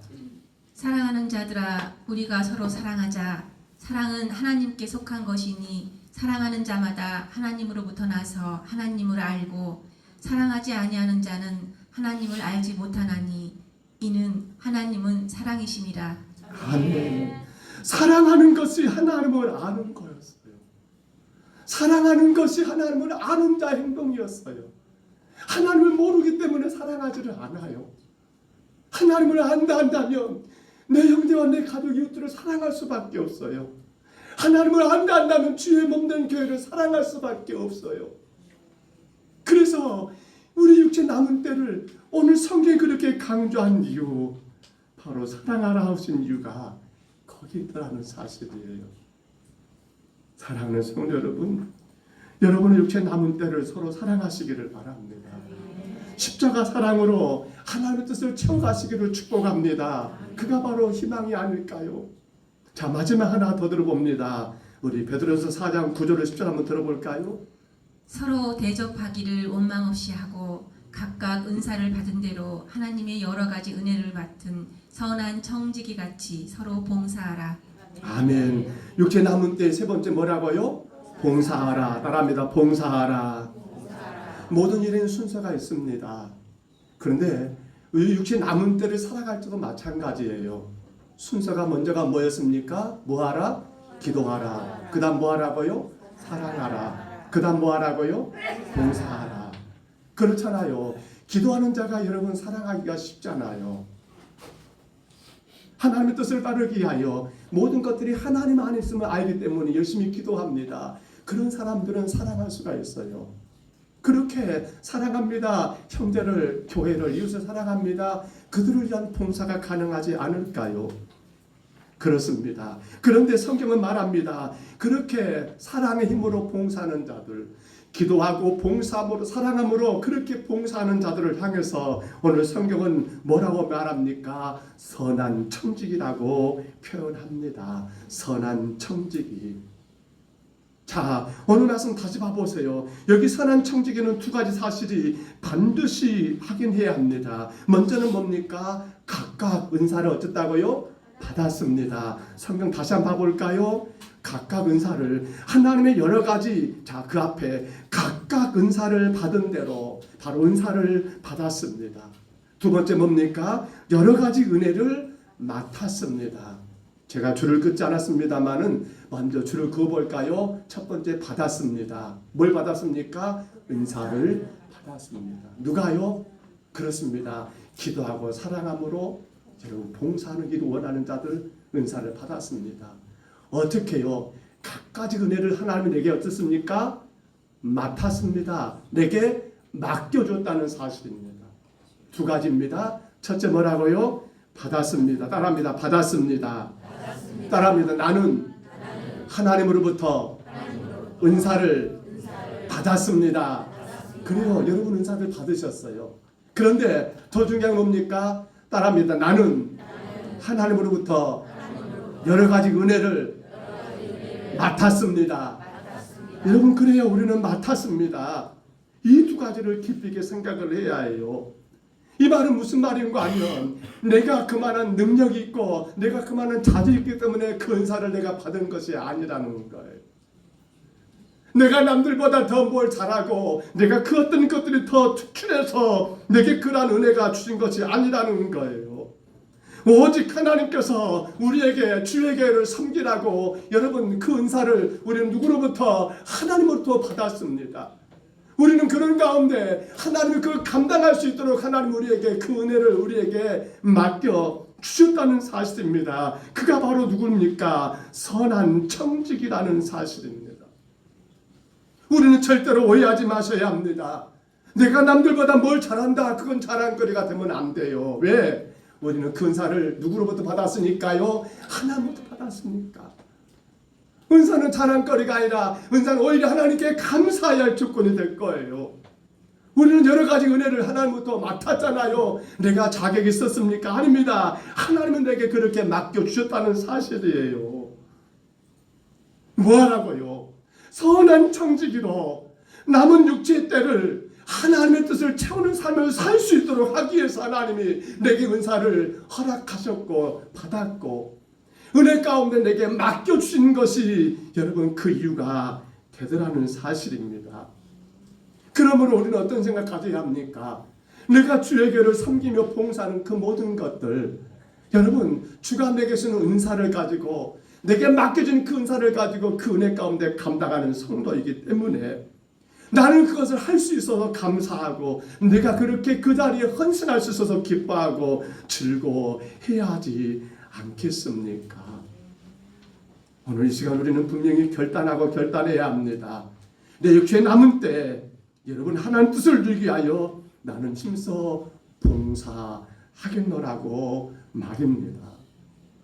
사랑하는 자들아 우리가 서로 사랑하자. 사랑은 하나님께 속한 것이니 사랑하는 자마다 하나님으로부터 나서 하나님을 알고 사랑하지 아니하는 자는 하나님을 알지 못하나니 이는 하나님은 사랑이심이라. 아멘. 사랑하는 것이 하나님을 아는 거였어요. 사랑하는 것이 하나님을 아는 자 행동이었어요. 하나님을 모르기 때문에 사랑하지를 않아요. 하나님을 안다 한다면 내 형제와 내 가족 이웃들을 사랑할 수밖에 없어요. 하나님을 안다 한다면 주의 몸된 교회를 사랑할 수밖에 없어요. 그래서 우리 육체 남은 때를 오늘 성경이 그렇게 강조한 이유, 바로 사랑하라 하신 이유가 거기 있다는 사실이에요. 사랑하는 성도 여러분, 여러분의 육체 남은 때를 서로 사랑하시기를 바랍니다. 십자가 사랑으로 하나님의 뜻을 채워가시기를 축복합니다. 그가 바로 희망이 아닐까요? 자, 마지막 하나 더 들어봅니다. 우리 베드로서 4장 9절을 10절 한번 들어볼까요? 서로 대접하기를 원망 없이 하고 각각 은사를 받은 대로 하나님의 여러 가지 은혜를 맡은 선한 청지기 같이 서로 봉사하라. 아멘. 육체 남은 때 세 번째 뭐라고요? 봉사하라. 따라합니다. 봉사하라. 모든 일에는 순서가 있습니다. 그런데 우리 육신 남은 때를 살아갈 때도 마찬가지예요. 순서가 먼저가 뭐였습니까? 뭐하라? 기도하라. 그 다음 뭐하라고요? 사랑하라. 그 다음 뭐하라고요? 봉사하라. 그렇잖아요. 기도하는 자가 여러분 사랑하기가 쉽잖아요. 하나님의 뜻을 따르기 위하여 모든 것들이 하나님 안에 있음을 알기 때문에 열심히 기도합니다. 그런 사람들은 사랑할 수가 있어요. 그렇게 사랑합니다. 형제를, 교회를, 이웃을 사랑합니다. 그들을 위한 봉사가 가능하지 않을까요? 그렇습니다. 그런데 성경은 말합니다. 그렇게 사랑의 힘으로 봉사하는 자들, 기도하고 봉사함으로, 사랑함으로 그렇게 봉사하는 자들을 향해서 오늘 성경은 뭐라고 말합니까? 선한 청지기라고 표현합니다. 선한 청지기. 자, 오늘 말씀 다시 봐보세요. 여기 선한 청지기는 두 가지 사실이 반드시 확인해야 합니다. 먼저는 뭡니까? 각각 은사를 어쨌다고요? 받았습니다. 성경 다시 한번 봐볼까요? 각각 은사를, 하나님의 여러 가지, 자, 그 앞에 각각 은사를 받은 대로 바로 은사를 받았습니다. 두 번째 뭡니까? 여러 가지 은혜를 맡았습니다. 제가 줄을 긋지 않았습니다만은 먼저 줄을 그어볼까요? 첫 번째 받았습니다. 뭘 받았습니까? 은사를 받았습니다. 누가요? 그렇습니다. 기도하고 사랑함으로 여러분 봉사하는 길을 원하는 자들 은사를 받았습니다. 어떻게요? 각가지 은혜를 하나님이 내게 어떻습니까? 맡았습니다. 내게 맡겨줬다는 사실입니다. 두 가지입니다. 첫째 뭐라고요? 받았습니다. 따라합니다. 받았습니다. 따라합니다. 나는 하나님으로부터 은사를 받았습니다. 그래요. 여러분 은사를 받으셨어요. 그런데 더 중요한 뭡니까? 따라합니다. 나는 하나님으로부터 여러 가지 은혜를 맡았습니다. 여러분 그래요. 우리는 맡았습니다. 이 두 가지를 깊이 있게 생각을 해야 해요. 이 말은 무슨 말인가 하면 내가 그만한 능력이 있고 내가 그만한 자질이 있기 때문에 그 은사를 내가 받은 것이 아니라는 거예요. 내가 남들보다 더 뭘 잘하고 내가 그 어떤 것들이 더 특출해서 내게 그러한 은혜가 주신 것이 아니라는 거예요. 오직 하나님께서 우리에게 주에게를 섬기라고 여러분 그 은사를 우리는 누구로부터? 하나님으로부터 받았습니다. 우리는 그런 가운데 하나님이 그 감당할 수 있도록 하나님 우리에게 그 은혜를 우리에게 맡겨 주셨다는 사실입니다. 그가 바로 누굽니까? 선한 청지기라는 사실입니다. 우리는 절대로 오해하지 마셔야 합니다. 내가 남들보다 뭘 잘한다, 그건 자랑거리가 되면 안 돼요. 왜? 우리는 그 은사를 누구로부터 받았으니까요? 하나님부터 받았으니까. 은사는 자랑거리가 아니라 은사는 오히려 하나님께 감사해야 할 조건이 될 거예요. 우리는 여러 가지 은혜를 하나님부터 맡았잖아요. 내가 자격이 있었습니까? 아닙니다. 하나님은 내게 그렇게 맡겨주셨다는 사실이에요. 뭐하라고요? 선한 청지기로 남은 육체의 때를 하나님의 뜻을 채우는 삶을 살 수 있도록 하기 위해서 하나님이 내게 은사를 허락하셨고 받았고 은혜 가운데 내게 맡겨주신 것이 여러분 그 이유가 되더라는 사실입니다. 그러므로 우리는 어떤 생각 가져야 합니까? 내가 주의 교회를 섬기며 봉사하는 그 모든 것들 여러분 주가 내게 주는 은사를 가지고 내게 맡겨진 그 은사를 가지고 그 은혜 가운데 감당하는 성도이기 때문에 나는 그것을 할 수 있어서 감사하고 내가 그렇게 그 자리에 헌신할 수 있어서 기뻐하고 즐거워해야 하지 않겠습니까? 오늘 이 시간 우리는 분명히 결단하고 결단해야 합니다. 내 육체에 남은 때 여러분 하나님 뜻을 이루기 위하여 나는 힘써 봉사하겠노라고 말입니다.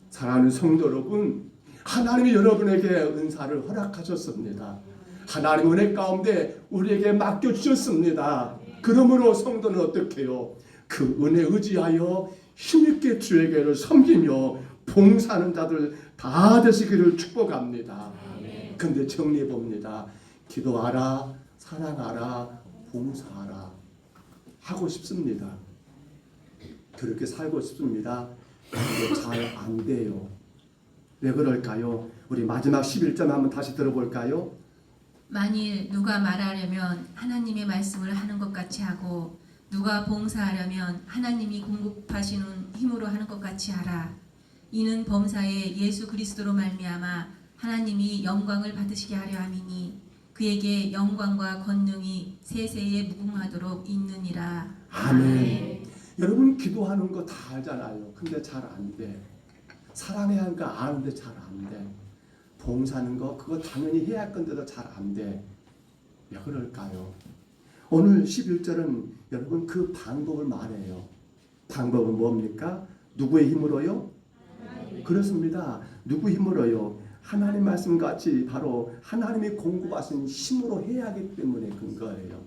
사랑하는 성도 여러분, 하나님이 여러분에게 은사를 허락하셨습니다. 하나님 은혜 가운데 우리에게 맡겨주셨습니다. 그러므로 성도는 어떻게 해요? 그 은혜 의지하여 힘있게 주의 교회를 섬기며 봉사하는 자들 다 되시기를 축복합니다. 그런데 정리해 봅니다. 기도하라, 사랑하라, 봉사하라 하고 싶습니다. 그렇게 살고 싶습니다. 그런데 잘 안 돼요. 왜 그럴까요? 우리 마지막 11절 한번 다시 들어볼까요? 만일 누가 말하려면 하나님의 말씀을 하는 것 같이 하고 누가 봉사하려면 하나님이 공급하시는 힘으로 하는 것 같이 하라. 이는 범사에 예수 그리스도로 말미암아 하나님이 영광을 받으시게 하려 함이니 그에게 영광과 권능이 세세에 무궁하도록 있느니라. 아멘. 여러분 기도하는 거 다 알잖아요. 근데 잘 안 돼. 사랑해야 하니까 아는데 잘 안 돼. 봉사하는 거 그거 당연히 해야 할 건데도 잘 안 돼. 왜 그럴까요? 오늘 11절은 여러분 그 방법을 말해요. 방법은 뭡니까? 누구의 힘으로요? 그렇습니다. 누구 힘으로요? 하나님 말씀같이 바로 하나님이 공급하신 힘으로 해야 하기 때문에 그런 거예요.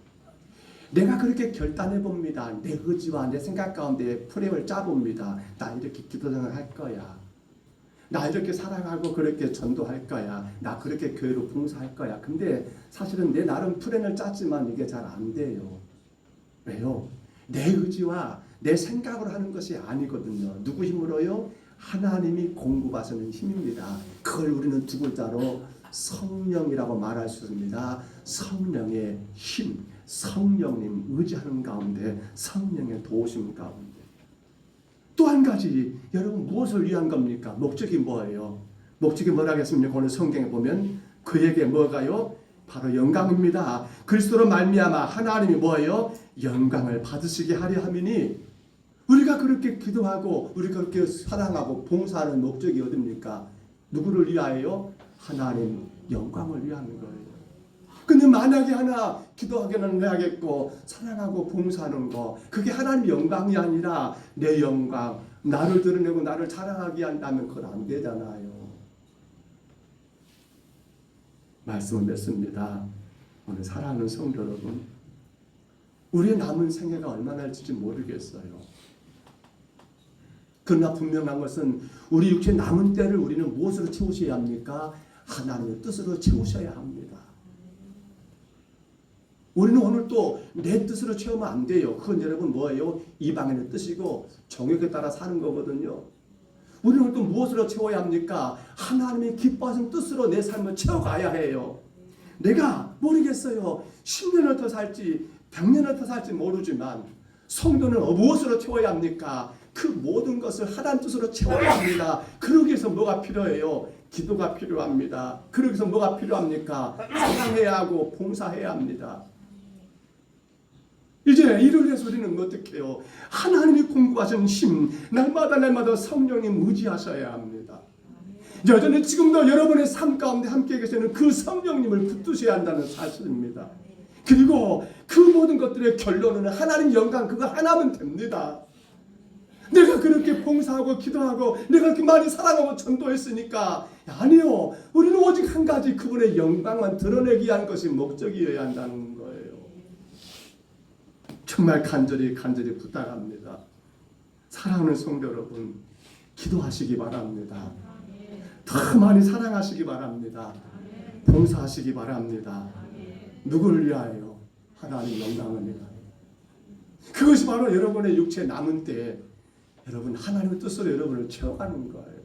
내가 그렇게 결단해 봅니다. 내 의지와 내 생각 가운데 프레임을 짜봅니다. 나 이렇게 기도생활 할 거야. 나 이렇게 사랑하고 그렇게 전도할 거야. 나 그렇게 교회로 봉사할 거야. 근데 사실은 내 나름 플랜을 짰지만 이게 잘 안 돼요. 왜요? 내 의지와 내 생각으로 하는 것이 아니거든요. 누구 힘으로요? 하나님이 공급하시는 힘입니다. 그걸 우리는 두 글자로 성령이라고 말할 수 있습니다. 성령의 힘, 성령님 의지하는 가운데, 성령의 도우심 가운데. 또 한 가지, 여러분 무엇을 위한 겁니까? 목적이 뭐예요? 목적이 뭐라겠습니까? 오늘 성경에 보면 그에게 뭐가요? 바로 영광입니다. 그리스도로 말미암아 하나님이 뭐예요? 영광을 받으시게 하려 함이니, 우리가 그렇게 기도하고 우리가 그렇게 사랑하고 봉사하는 목적이 어딥니까? 누구를 위하여? 하나님 영광을 위한 거예요. 근데 만약에 하나 기도하기는 해야겠고 사랑하고 봉사하는 거 그게 하나님 영광이 아니라 내 영광, 나를 드러내고 나를 자랑하게 한다면 그건 안 되잖아요. 말씀을 맺습니다. 오늘 사랑하는 성도 여러분, 우리의 남은 생애가 얼마나 할지 모르겠어요. 그러나 분명한 것은 우리 육체의 남은 때를 우리는 무엇으로 채우셔야 합니까? 하나님의 뜻으로 채우셔야 합니다. 우리는 오늘 또 내 뜻으로 채우면 안 돼요. 그건 여러분 뭐예요? 이방인의 뜻이고 정욕에 따라 사는 거거든요. 우리는 오늘 또 무엇으로 채워야 합니까? 하나님이 기뻐하시는 뜻으로 내 삶을 채워가야 해요. 내가 모르겠어요. 10년을 더 살지 100년을 더 살지 모르지만 성도는 무엇으로 채워야 합니까? 그 모든 것을 하나님 뜻으로 채워야 합니다. 그러기 위해서 뭐가 필요해요? 기도가 필요합니다. 그러기 위해서 뭐가 필요합니까? 사랑해야 하고 봉사해야 합니다. 이제 이를 위해서 우리는 어떻게 해요? 하나님이 공급하신 힘, 날마다 성령이 무지하셔야 합니다. 여전히 지금도 여러분의 삶 가운데 함께 계시는 그 성령님을 붙드셔야 한다는 사실입니다. 그리고 그 모든 것들의 결론은 하나님 영광 그거 하나면 됩니다. 내가 그렇게 봉사하고 기도하고 내가 그렇게 많이 사랑하고 전도했으니까 아니요. 우리는 오직 한 가지 그분의 영광만 드러내기 위한 것이 목적이어야 한다는 거예요. 정말 간절히 부탁합니다. 사랑하는 성도 여러분, 기도하시기 바랍니다. 더 많이 사랑하시기 바랍니다. 봉사하시기 바랍니다. 누구를 위하여? 하나님 영광을 위하여. 그것이 바로 여러분의 육체 남은 때에 여러분 하나님의 뜻으로 여러분을 채워가는 거예요.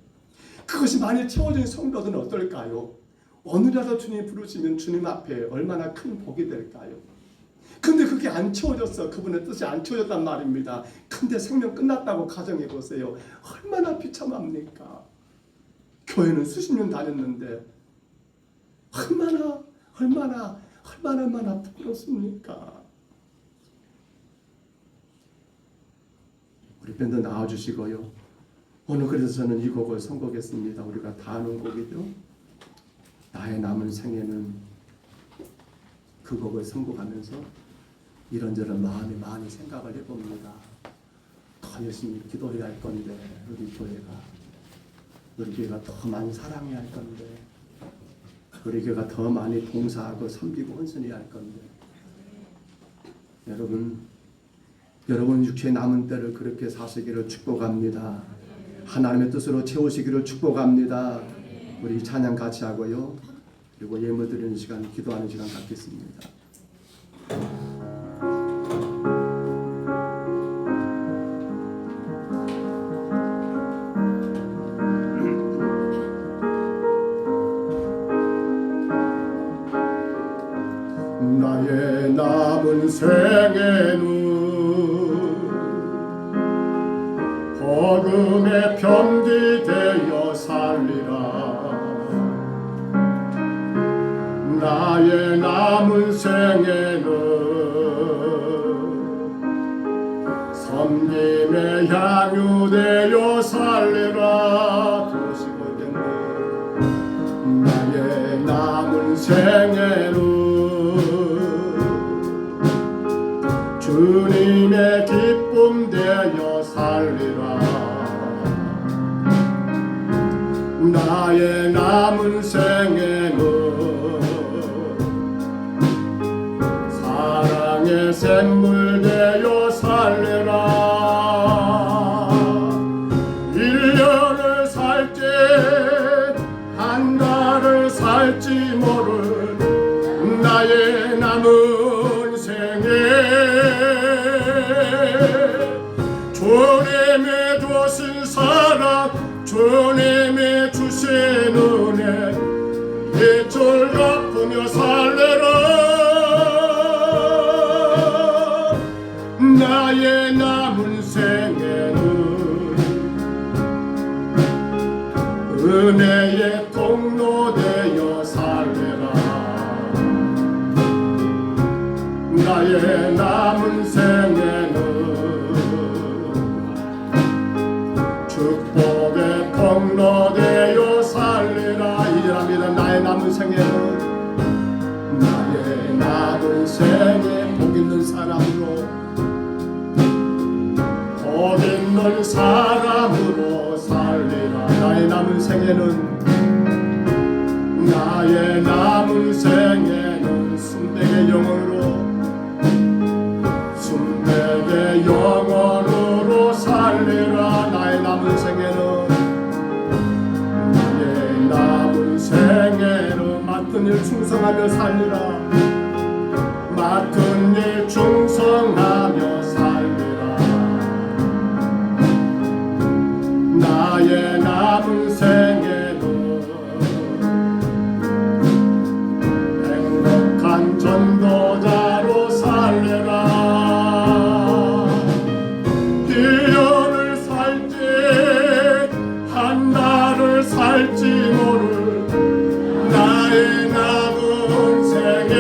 그것이 많이 채워진 성도들은 어떨까요? 오늘이라도 주님 부르시면 주님 앞에 얼마나 큰 복이 될까요? 근데 그게 안 채워졌어. 그분의 뜻이 안 채워졌단 말입니다. 근데 생명 끝났다고 가정해 보세요. 얼마나 비참합니까? 교회는 수십 년 다녔는데 얼마나 부끄럽습니까? 우리 밴드 나와주시고요. 오늘 그래서 저는 이 곡을 선곡했습니다. 우리가 다 아는 곡이죠. 나의 남은 생애는 그 곡을 선곡하면서 이런저런 마음에 많이 생각을 해봅니다. 더 열심히 기도해야 할 건데 우리 교회가 더 많이 사랑해야 할 건데 우리 교회가 더 많이 봉사하고 섬기고 헌신해야 할 건데 여러분 육체의 남은 때를 그렇게 사시기를 축복합니다. 하나님의 뜻으로 채우시기를 축복합니다. 우리 찬양 같이 하고요. 그리고 예물 드리는 시간, 기도하는 시간 갖겠습니다. 죽음의 병기 되어 살리라. 나의 남은 생에는 섬김의 향유 되어 살리라. 들으시고 때문에 나의 남은 생에는 주님의 기쁨 되어 살리라. 나의 남은 생에는 사랑의 샘물 되어 살리라. 1년을 살지 한 달을 살지 모를 나의 남은 생에 주님이 주신 사랑 주님이 주신 은혜 이줄 갚으며 살래라. 나의 남은 생에는 은혜의 통로 되어 살래라. 나의 남은 생에는 축복의 통로 되어 살리라. 이랍니다. 나의 남은 생에는 나의 남은 생에 복 있는 사람으로 복 있는 사람으로 살리라. 나의 남은 생에는 나의 남은 생에는 순백의 영혼으로 순백의 영혼으로 살리라. 나의 남은 생에는 나의 남은 생에는 맡은 일 충성하며 살리라. 맡은 일 충성하며 살리라. 나의 남은 생에는 행복한 전도자로 살리라. 1년을 살지 한 달을 살지 모를 나의 남은 생에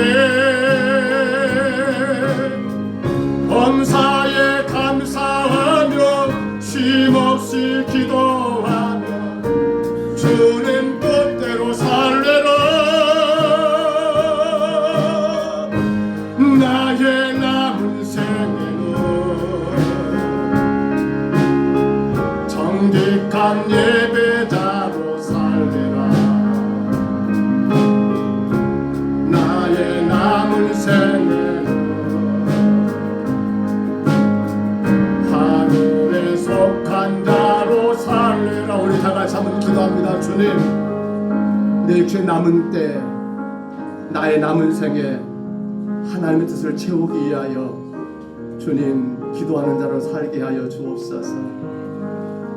범사에 감사하며 쉼없이 기도하며 주님 뜻대로 살래라. 나의 남은 생에는 정직한 예배자로 살래라. 나의 남은 생에는 하늘에 속한 자로 살래라. 우리 다 같이 한번 기도합니다. 주님, 내 육체 남은 때 나의 남은 생에 하나님의 뜻을 채우기 위하여 주님 기도하는 자로 살게 하여 주옵소서.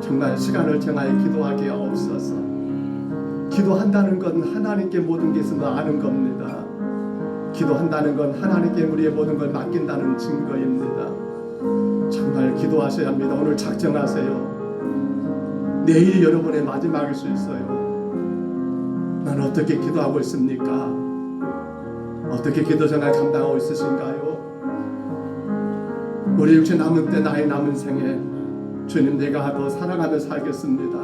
정말 시간을 정하여 기도하게 하옵소서. 기도한다는 건 하나님께 모든 것을 아는 겁니다. 기도한다는 건 하나님께 우리의 모든 걸 맡긴다는 증거입니다. 정말 기도하셔야 합니다. 오늘 작정하세요. 내일이 여러분의 마지막일 수 있어요. 나는 어떻게 기도하고 있습니까? 어떻게 기도 생활 감당하고 있으신가요? 우리 육체 남은 때 나의 남은 생에 주님 내가 더 사랑하며 살겠습니다.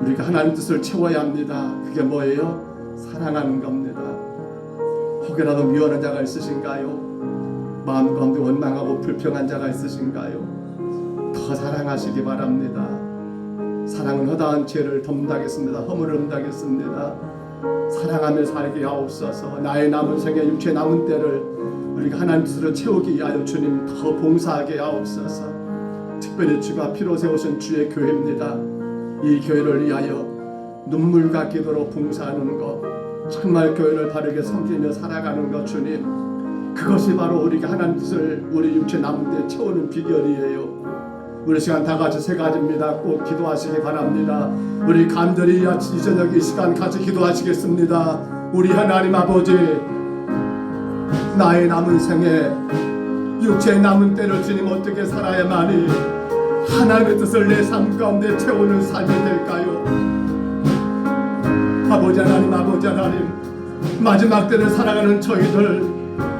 우리가 하나님 뜻을 채워야 합니다. 그게 뭐예요? 사랑하는 겁니다. 혹여라도 미워하는 자가 있으신가요? 마음 가운데 원망하고 불평한 자가 있으신가요? 더 사랑하시기 바랍니다. 사랑은 허다한 죄를 덮는다겠습니다. 허물을 덮는다겠습니다. 사랑하며 살게 하옵소서. 나의 남은 생에 육체 남은 때를 우리가 하나님 뜻으로 채우기 위하여 주님 더 봉사하게 하옵소서. 특별히 주가 피로 세우신 주의 교회입니다. 이 교회를 위하여 눈물과 기도로 봉사하는 것, 정말 교회를 바르게 섬기며 살아가는 것, 주님 그것이 바로 우리가 하나님 뜻을 우리 육체 남은 데 채우는 비결이에요. 우리 시간 다 같이 세 가지입니다. 꼭 기도하시기 바랍니다. 우리 간절히 이 저녁 이 시간 같이 기도하시겠습니다. 우리 하나님 아버지, 나의 남은 생에 육체의 남은 때를 주님 어떻게 살아야만이 하나님의 뜻을 내 삶 가운데 채우는 삶이 될까요? 아버지 하나님, 마지막 때를 살아가는 저희들,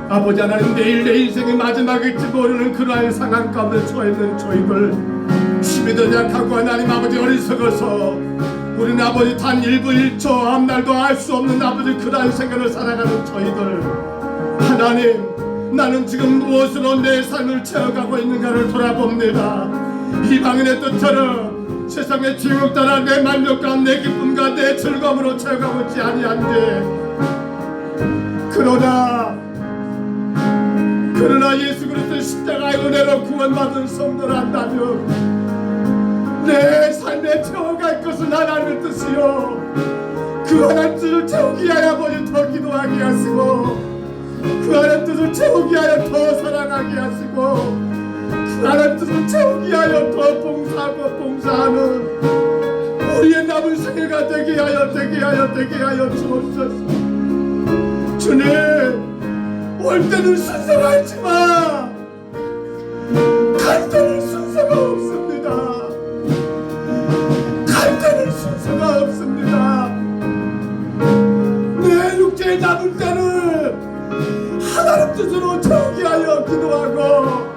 아버지 하나님, 내일 내 인생의 마지막일지 모르는 그러한 상황 가운데 처해있는 저희들, 힘이도 약하고 하나님 아버지 어리석어서 우리는 아버지 단 1분 1초 앞날도 알 수 없는 아버지 그러한 생각을 살아가는 저희들, 하나님, 나는 지금 무엇으로 내 삶을 채워가고 있는가를 돌아봅니다. 이방인의 뜻처럼 세상의 지옥 따라 내 만족과 내 기쁨과 내 즐거움으로 채워가고 있지 아니한데, 그러나 예수 그리스도의 십자가의 은혜로 구원받은 성도란다면 내 삶에 채워갈 것은 하나님의 뜻이요, 그 하나님 뜻을 채우기 위하여 아버지 더 기도하게 하시고, 그 하나님 뜻을 채우기 위하여 더 사랑하게 하시고, 그 하나님 뜻을 채우기 위하여 더 봉사하고 봉사하는 우리의 남은 생애가 되게 하여 주옵소서. 주님, 올 때는 순서가 있지만 갈 때는 순서가 없습니다. 갈 때는 순서가 없습니다. 내 육체에 남은 때는 하나님 뜻으로 채우기 하여 기도하고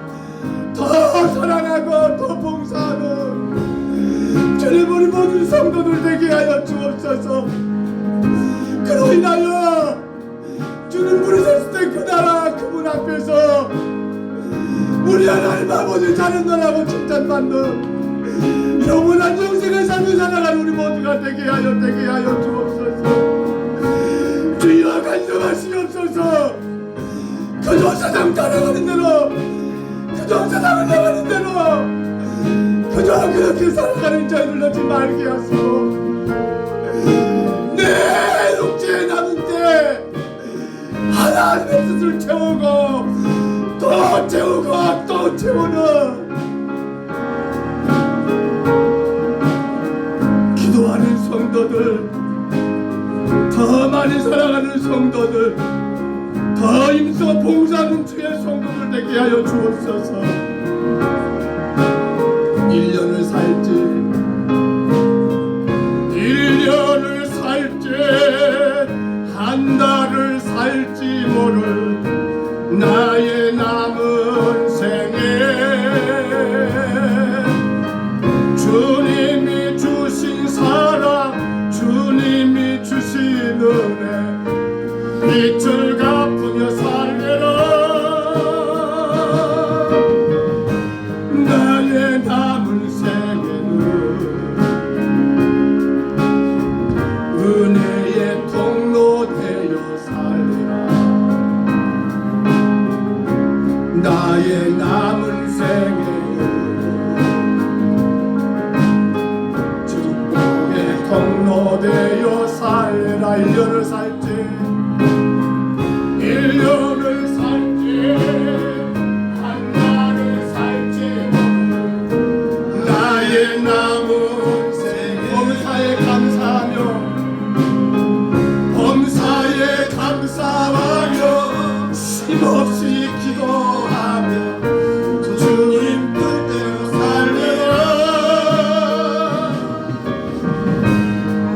더 사랑하고 더 봉사하는 주님, 우리 모든 성도들 되게 하여 주옵소서. 그로 인하여 주님 부르셨을 때 그 나라 그분 앞에서 우리 하나님 아버지 잘한다라고 칭찬받는 영원한 영생을 삶을 살아가는 우리 모두가 되게 하여 주옵소서. 주여 간섭하시옵소서. 그저 세상 따라가는 대로, 그저 세상을 나가는 대로 그저 그렇게 살아가는 저희들 놓지 말게 하시고, 내 육체에 남은 때 하나님의 뜻을 채우고 또 채우고 또 채우는 기도하는 성도들, 더 많이 살아가는 성도들, 더 힘써 봉사하는 주의 성도들 되게 하여 주옵소서. 1년을 살지 한 달을 살지 모를 나의 남은 생에 주님이 주신 사랑, 주님이 주신 은혜 빛을 갚으며 살리라. 나의 남은 생에는 은혜의 통로 되어 살리라. 나의 남은 생에는 축복의 통로 되어 살리라. 1년을 살지 한 날을 살지 나의 남은 생에 범사에 감사하며 쉼없이 기도하며 주님 뜻대로 살리라.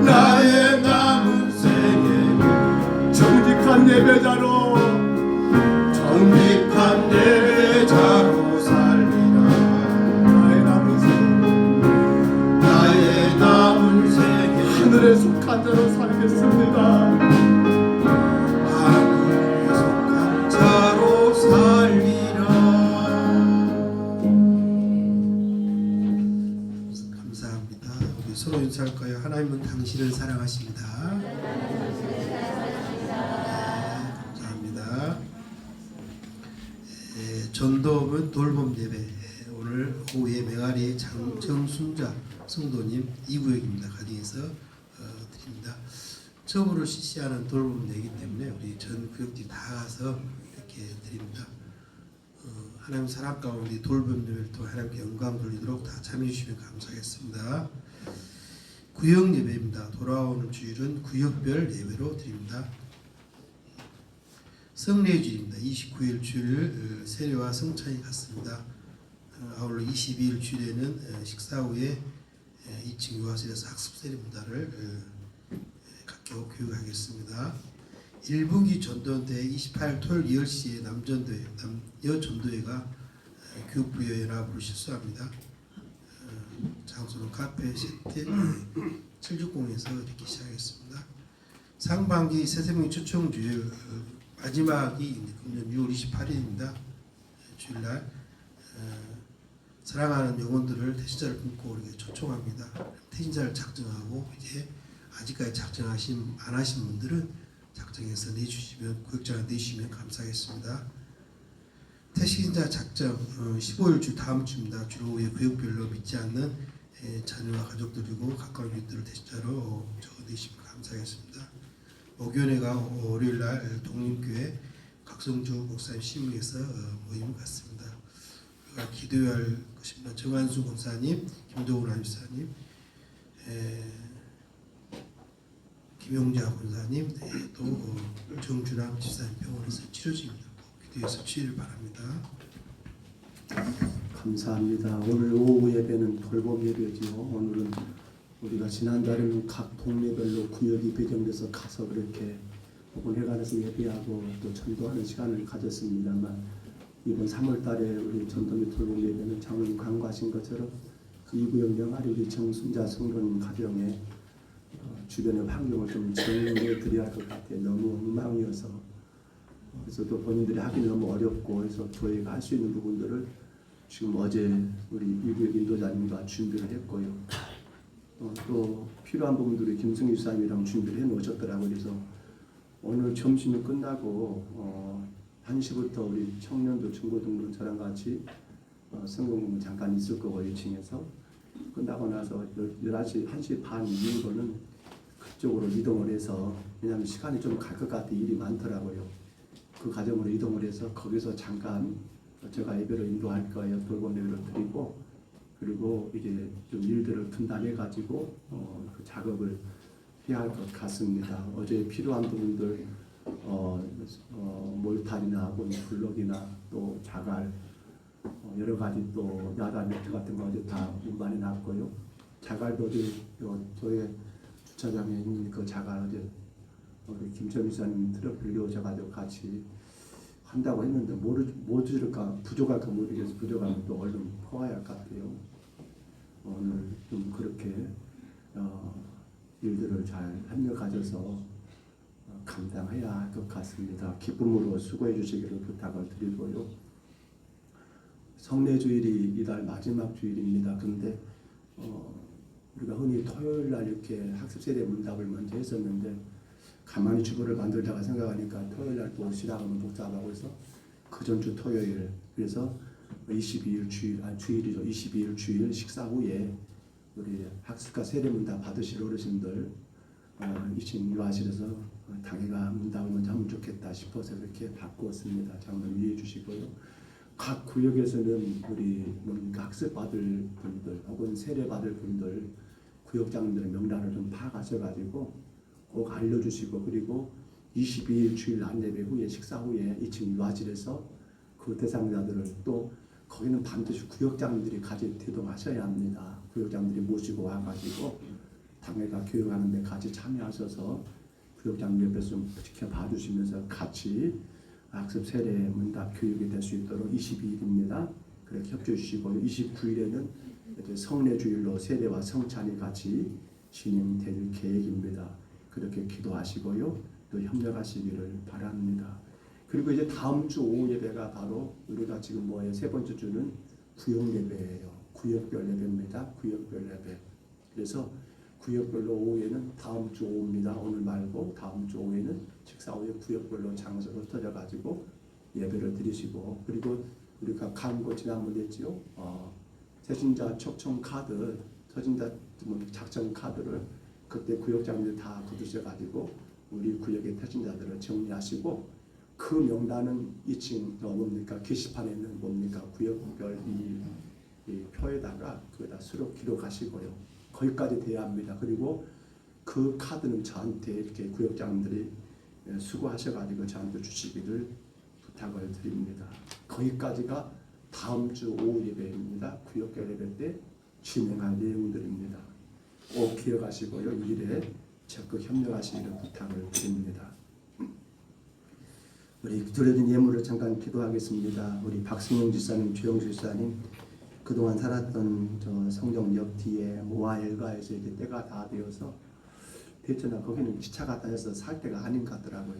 나의 남은 생에 정직한 예배자로 살리라. 나의 남은 생에 하늘에 속한 자로 살겠습니다. 하늘에 속한 자로 살리라. 감사합니다. 우리 서로 인사할까요? 하나님은 당신을 사랑하십니다. 감사합니다. 전도문 돌봄 예배, 오늘 오후에 맹아리 정순자 성도님 2구역입니다. 가정에서 드립니다. 처음으로 실시하는 돌봄 예배이기 때문에 우리 전 구역들이 다 가서 이렇게 드립니다. 하나님 사랑 가운데 돌봄 예배를 통해 하나님께 영광 돌리도록 다 참여해 주시면 감사하겠습니다. 구역 예배입니다. 돌아오는 주일은 구역별 예배로 드립니다. 성례 주일입니다. 29일 주일 세례와 성찬이 같습니다. 아울러 22일 주일에는 식사 후에 2층 유아실에서 학습 세리문다를 갖고 교육하겠습니다. 1분기 전도대 28일 토요일 10시에 남여 전도회가 교육부의 연합으로 실수합니다. 장소는 카페 세트 760에서 이렇게 시작하겠습니다. 상반기 새생명 초청 주일 마지막이 금년 6월 28일입니다. 주일날 사랑하는 영혼들을 태신자를 품고 우리에게 초청합니다. 태신자를 작정하고 이제 아직까지 작정 안 하신 분들은 작정해서 내주시면 구역장을 내주시면 감사하겠습니다. 태신자 작정 15일 주 다음 주입니다. 주로 구역별로 믿지 않는 자녀와 가족들이고 가까운 이웃들을 태신자로 적어내시면 감사하겠습니다. 목요일에가 월요일날 독립교회 각성주 목사님 신부에서 모임을 갖습니다. 우리가 기도해야 할 것입니다. 정한수 권사님, 김도훈 안집사님, 김용자 권사님, 또 정준함 집사님 병원에서 치료 중입니다. 기도해서 치유를 바랍니다. 감사합니다. 오늘 오후 예배는 돌봄 예배지요. 오늘은 우리가 지난달에는 각 동네별로 구역이 배정돼서 가서 그렇게 혹은 회관에서 예배하고 또 전도하는 시간을 가졌습니다만 이번 3월달에 우리 전도 및 돌봄 예배는 장로님 간구하신 것처럼 이 구역 명아리 우리 정순자 성도님 가정에 주변의 환경을 좀 정리해 드려야 할 것 같아요. 너무 엉망이어서 그래서 또 본인들이 하기 너무 어렵고 그래서 저희가 할 수 있는 부분들을 지금 어제 우리 이구역 인도자님과 준비를 했고요. 또 필요한 부분들이 김승희 주사님이랑 준비를 해놓으셨더라고요. 그래서 오늘 점심이 끝나고 1시부터 우리 청년도 중고등부 저랑 같이 성공부 잠깐 있을 거고 1층에서 끝나고 나서 11시 1시 반 이후로는 그쪽으로 이동을 해서 왜냐하면 시간이 좀 갈 것 같아 일이 많더라고요. 그 과정으로 이동을 해서 거기서 잠깐 제가 예배를 인도할 거예요. 돌봄 예배를 드리고 그리고 이제 좀 일들을 분담해 가지고 그 작업을 해야 할 것 같습니다. 어제 필요한 부분들 몰탈이나 혹은 블록이나 또 자갈 여러 가지 또 야단 매트 같은 거 어제 다 운반해 놨고요. 자갈도 어제 저희 주차장에 있는 그 자갈 어제 우리 김철미 사님 트럭 빌려오셔가지고 같이 한다고 했는데 뭐 줄까 부족할까 모르겠어서 부족하면 또 얼른 퍼와야 할 것 같아요. 오늘 좀 그렇게 일들을 잘 협력 가져서 감당해야 할 것 같습니다. 기쁨으로 수고해 주시기를 부탁을 드리고요. 성례주일이 이달 마지막 주일입니다. 근데 우리가 흔히 토요일 날 이렇게 학습세대 문답을 먼저 했었는데 가만히 주보를 만들다가 생각하니까 토요일 날 또 시작하면 복잡하고 해서 그 전주 토요일 그래서 22일 주일이죠. 22일 주일 식사 후에 우리 학습과 세례 문답 받으실 어르신들 2층 유아실에서 당회가 문답을 먼저 하면 좋겠다 싶어서 그렇게 바꾸었습니다. 장로 이해해 주시고요. 각 구역에서는 우리 학습 받을 분들 혹은 세례 받을 분들 구역장들의 명단을 좀 파악하셔가지고 꼭 알려주시고 그리고 22일 주일 안예배 후에 식사 후에 2층 유아실에서 그 대상자들을 또 거기는 반드시 구역장들이 같이 대동하셔야 합니다. 구역장들이 모시고 와가지고 당회가 교육하는 데 같이 참여하셔서 구역장 옆에서 좀 지켜봐 주시면서 같이 학습 세례 문답 교육이 될 수 있도록 22일입니다. 그렇게 협조해 주시고 29일에는 성례주일로 세례와 성찬이 같이 진행될 계획입니다. 그렇게 기도하시고요. 또 협력하시기를 바랍니다. 그리고 이제 다음 주 오후 예배가 바로 우리가 지금 뭐예요? 세 번째 주는 구역 예배예요. 구역별 예배입니다. 구역별 예배. 그래서 구역별로 오후에는 다음 주 오후입니다. 오늘 말고 다음 주 오후에는 식사 후에 구역별로 장소를 흩어져 가지고 예배를 드리시고 그리고 우리가 광고 지난번에 했지요. 세신자 초청 카드, 서신자 작성 카드를 그때 구역장들 다 거두셔가지고 우리 구역의 태신자들을 정리하시고 그 명단은 2층 뭡니까 게시판에 있는 뭡니까 구역별 이 표에다가 그거다 수록 기록하시고요. 거기까지 돼야 합니다. 그리고 그 카드는 저한테 이렇게 구역장들이 수고하셔가지고 저한테 주시기를 부탁을 드립니다. 거기까지가 다 다음 주 오후 예배입니다. 구역교 예배 때 진행할 내용들입니다. 꼭 기억하시고요. 이 일에 적극 협력하시기를 부탁을 드립니다. 우리 드려진 예물을 잠깐 기도하겠습니다. 우리 박승용 지사님, 주영주 지사님 그동안 살았던 저 성정역 뒤에 모아 일가에서 이제 때가 다 되어서 대체나 거기는 지차가 다녀서 살 때가 아닌 것 같더라고요.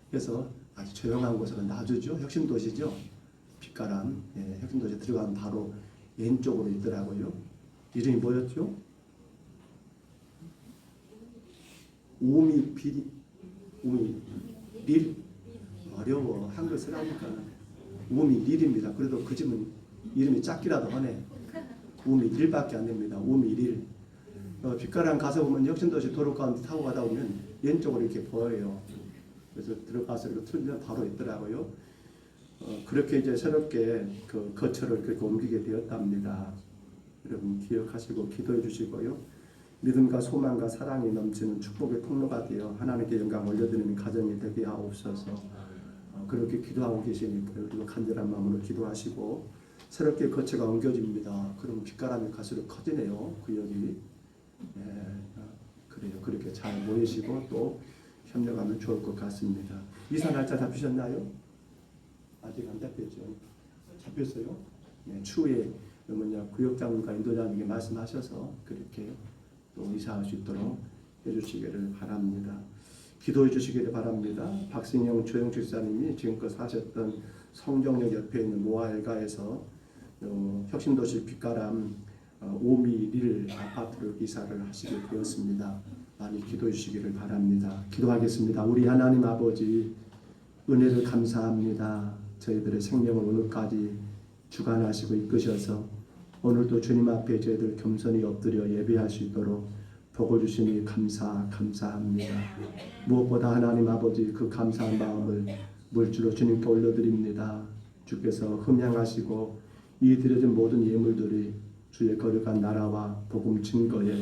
그래서 아주 조용한 곳으로 놔주죠. 혁신도시죠. 빛가람, 혁신도시 들어가면 바로 왼쪽으로 있더라고요. 이름이 뭐였죠? 오미빌 어려워. 한글 쓰라니까. 오미릴입니다. 그래도 그 집은 이름이 작기라도 하네. 오미릴밖에 안 됩니다. 오미릴. 빛가람 가서 보면 혁신도시 도로 가운데 타고 가다 보면 왼쪽으로 이렇게 보여요. 그래서 들어가서 이렇게 틀면 바로 있더라고요. 그렇게 이제 새롭게 그 거처를 그렇게 옮기게 되었답니다. 여러분 기억하시고 기도해 주시고요. 믿음과 소망과 사랑이 넘치는 축복의 통로가 되어 하나님께 영광 올려드리는 가정이 되게 하옵소서. 그렇게 기도하고 계시니까 그리고 간절한 마음으로 기도하시고 새롭게 거처가 옮겨집니다. 그럼 빛가람이 갈수록 커지네요. 구역이. 그래요. 그렇게 잘 모이시고 또 협력하면 좋을 것 같습니다. 이사 날짜 잡히셨나요? 아직 안 잡혔죠. 잡혔어요? 네, 추후에 구역장과 인도장님께 말씀하셔서 그렇게 또 이사할 수 있도록 해주시기를 바랍니다. 기도해 주시기를 바랍니다. 박승영 조영주 지사님이 지금껏 사셨던 성정역 옆에 있는 모아일가에서 혁신도시 빛가람 5밀 아파트로 이사를 하시게 되었습니다. 많이 기도해 주시기를 바랍니다. 기도하겠습니다. 우리 하나님 아버지 은혜를 감사합니다. 저희들의 생명을 오늘까지 주관하시고 이끄셔서 오늘도 주님 앞에 저희들 겸손히 엎드려 예배할 수 있도록 복을 주시니 감사합니다. 무엇보다 하나님 아버지 그 감사한 마음을 물주로 주님께 올려드립니다. 주께서 흠양하시고 이 드려진 모든 예물들이 주의 거룩한 나라와 복음 증거에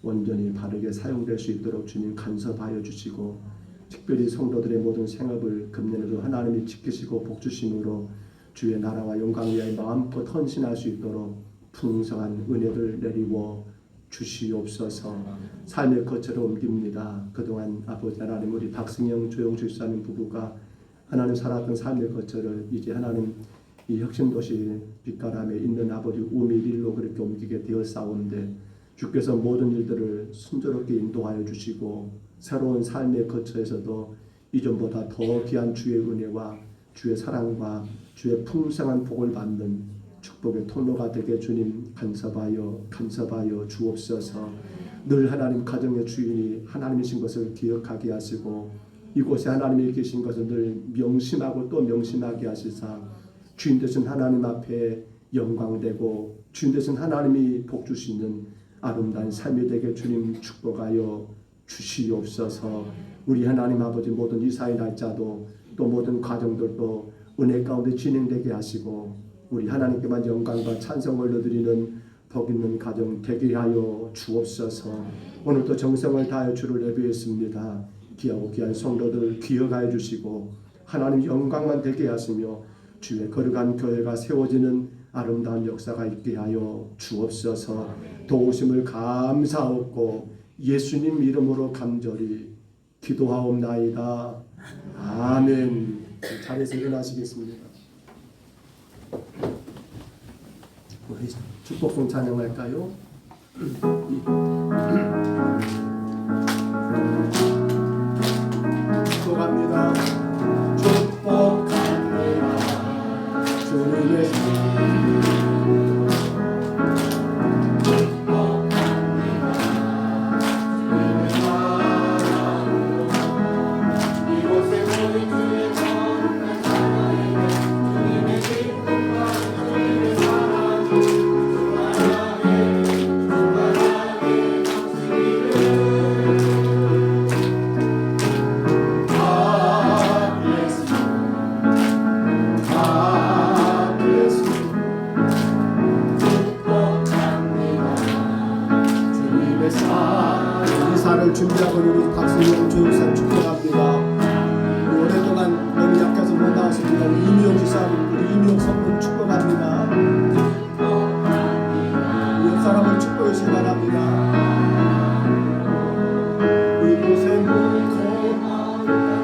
온전히 바르게 사용될 수 있도록 주님 간섭하여 주시고 특별히 성도들의 모든 생업을 금년에도 하나님이 지키시고 복주심으로 주의 나라와 영광 위하여 마음껏 헌신할 수 있도록 풍성한 은혜를 내리워 주시옵소서. 삶의 거처로 옮깁니다. 그동안 아버지 하나님 우리 박승영 조영주 집사님 부부가 하나님 살았던 삶의 거처를 이제 하나님 이 혁신도시 빛가람에 있는 아버지 우미릴로 그렇게 옮기게 되었사오는데 주께서 모든 일들을 순조롭게 인도하여 주시고 새로운 삶의 거처에서도 이전보다 더 귀한 주의 은혜와 주의 사랑과 주의 풍성한 복을 받는 축복의 통로가 되게 주님 간섭하여 주옵소서. 늘 하나님 가정의 주인이 하나님이신 것을 기억하게 하시고 이곳에 하나님이 계신 것을 늘 명심하고 또 명심하게 하시사 주인 되신 하나님 앞에 영광되고 주인 되신 하나님이 복 주시는 아름다운 삶이 되게 주님 축복하여 주시옵소서. 우리 하나님 아버지 모든 이사의 날짜도 또 모든 과정들도 은혜 가운데 진행되게 하시고 우리 하나님께만 영광과 찬송 올려드리는 복 있는 가정 되게 하여 주옵소서. 오늘도 정성을 다하여 주를 예배했습니다. 귀하고 귀한 성도들 기억하여 주시고 하나님 영광만 되게 하시며 주의 거룩한 교회가 세워지는 아름다운 역사가 있게 하여 주옵소서. 도우심을 감사하옵고 예수님 이름으로 간절히 기도하옵나이다. 아멘. 자리에서 일어나시겠습니다. 우리 축복송 찬양할까요? 축복합니다. 축복합니다. 주님의 이사를 준비하고 우리 박승용 조육사 축복합니다. 오랫동안 너무 약해서 못 나왔습니다. 우리 이미영 지사님, 우리 것이 바랍니다. 이곳에 묵고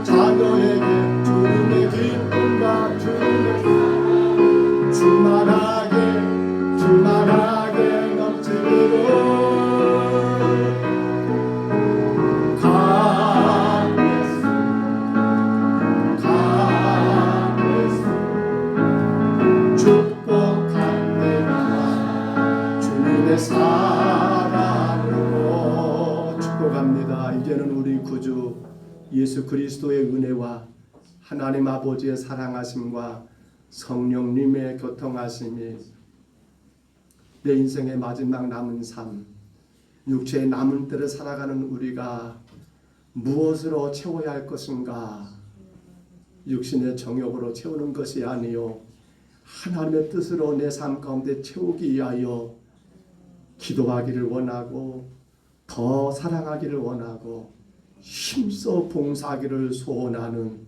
자녀에게 주님의 기쁨과 주님의 충만하게 넘치기를 축복합니다. 주님의 사랑으로 축복합니다. 이제는 우리 구주 예수 그리스도의 은혜와 하나님 아버지의 사랑하심과 성령님의 교통하심이 내 인생의 마지막 남은 삶, 육체의 남은 때를 살아가는 우리가 무엇으로 채워야 할 것인가? 육신의 정욕으로 채우는 것이 아니요 하나님의 뜻으로 내 삶 가운데 채우기 위하여 기도하기를 원하고 더 사랑하기를 원하고 힘써 봉사하기를 소원하는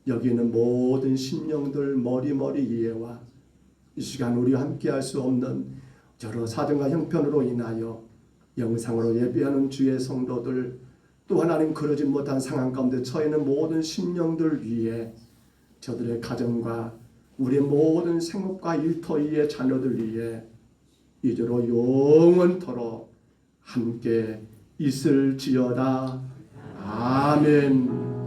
여기 있는 모든 심령들 머리머리 이해와 이 시간 우리와 함께할 수 없는 여러 사정과 형편으로 인하여 영상으로 예배하는 주의 성도들 또 하나님 그러지 못한 상황 가운데 처해있는 모든 심령들 위해 저들의 가정과 우리의 모든 생업과 일터 위에 자녀들 위해 이제로 영원토록 함께 있을지어다. 아멘.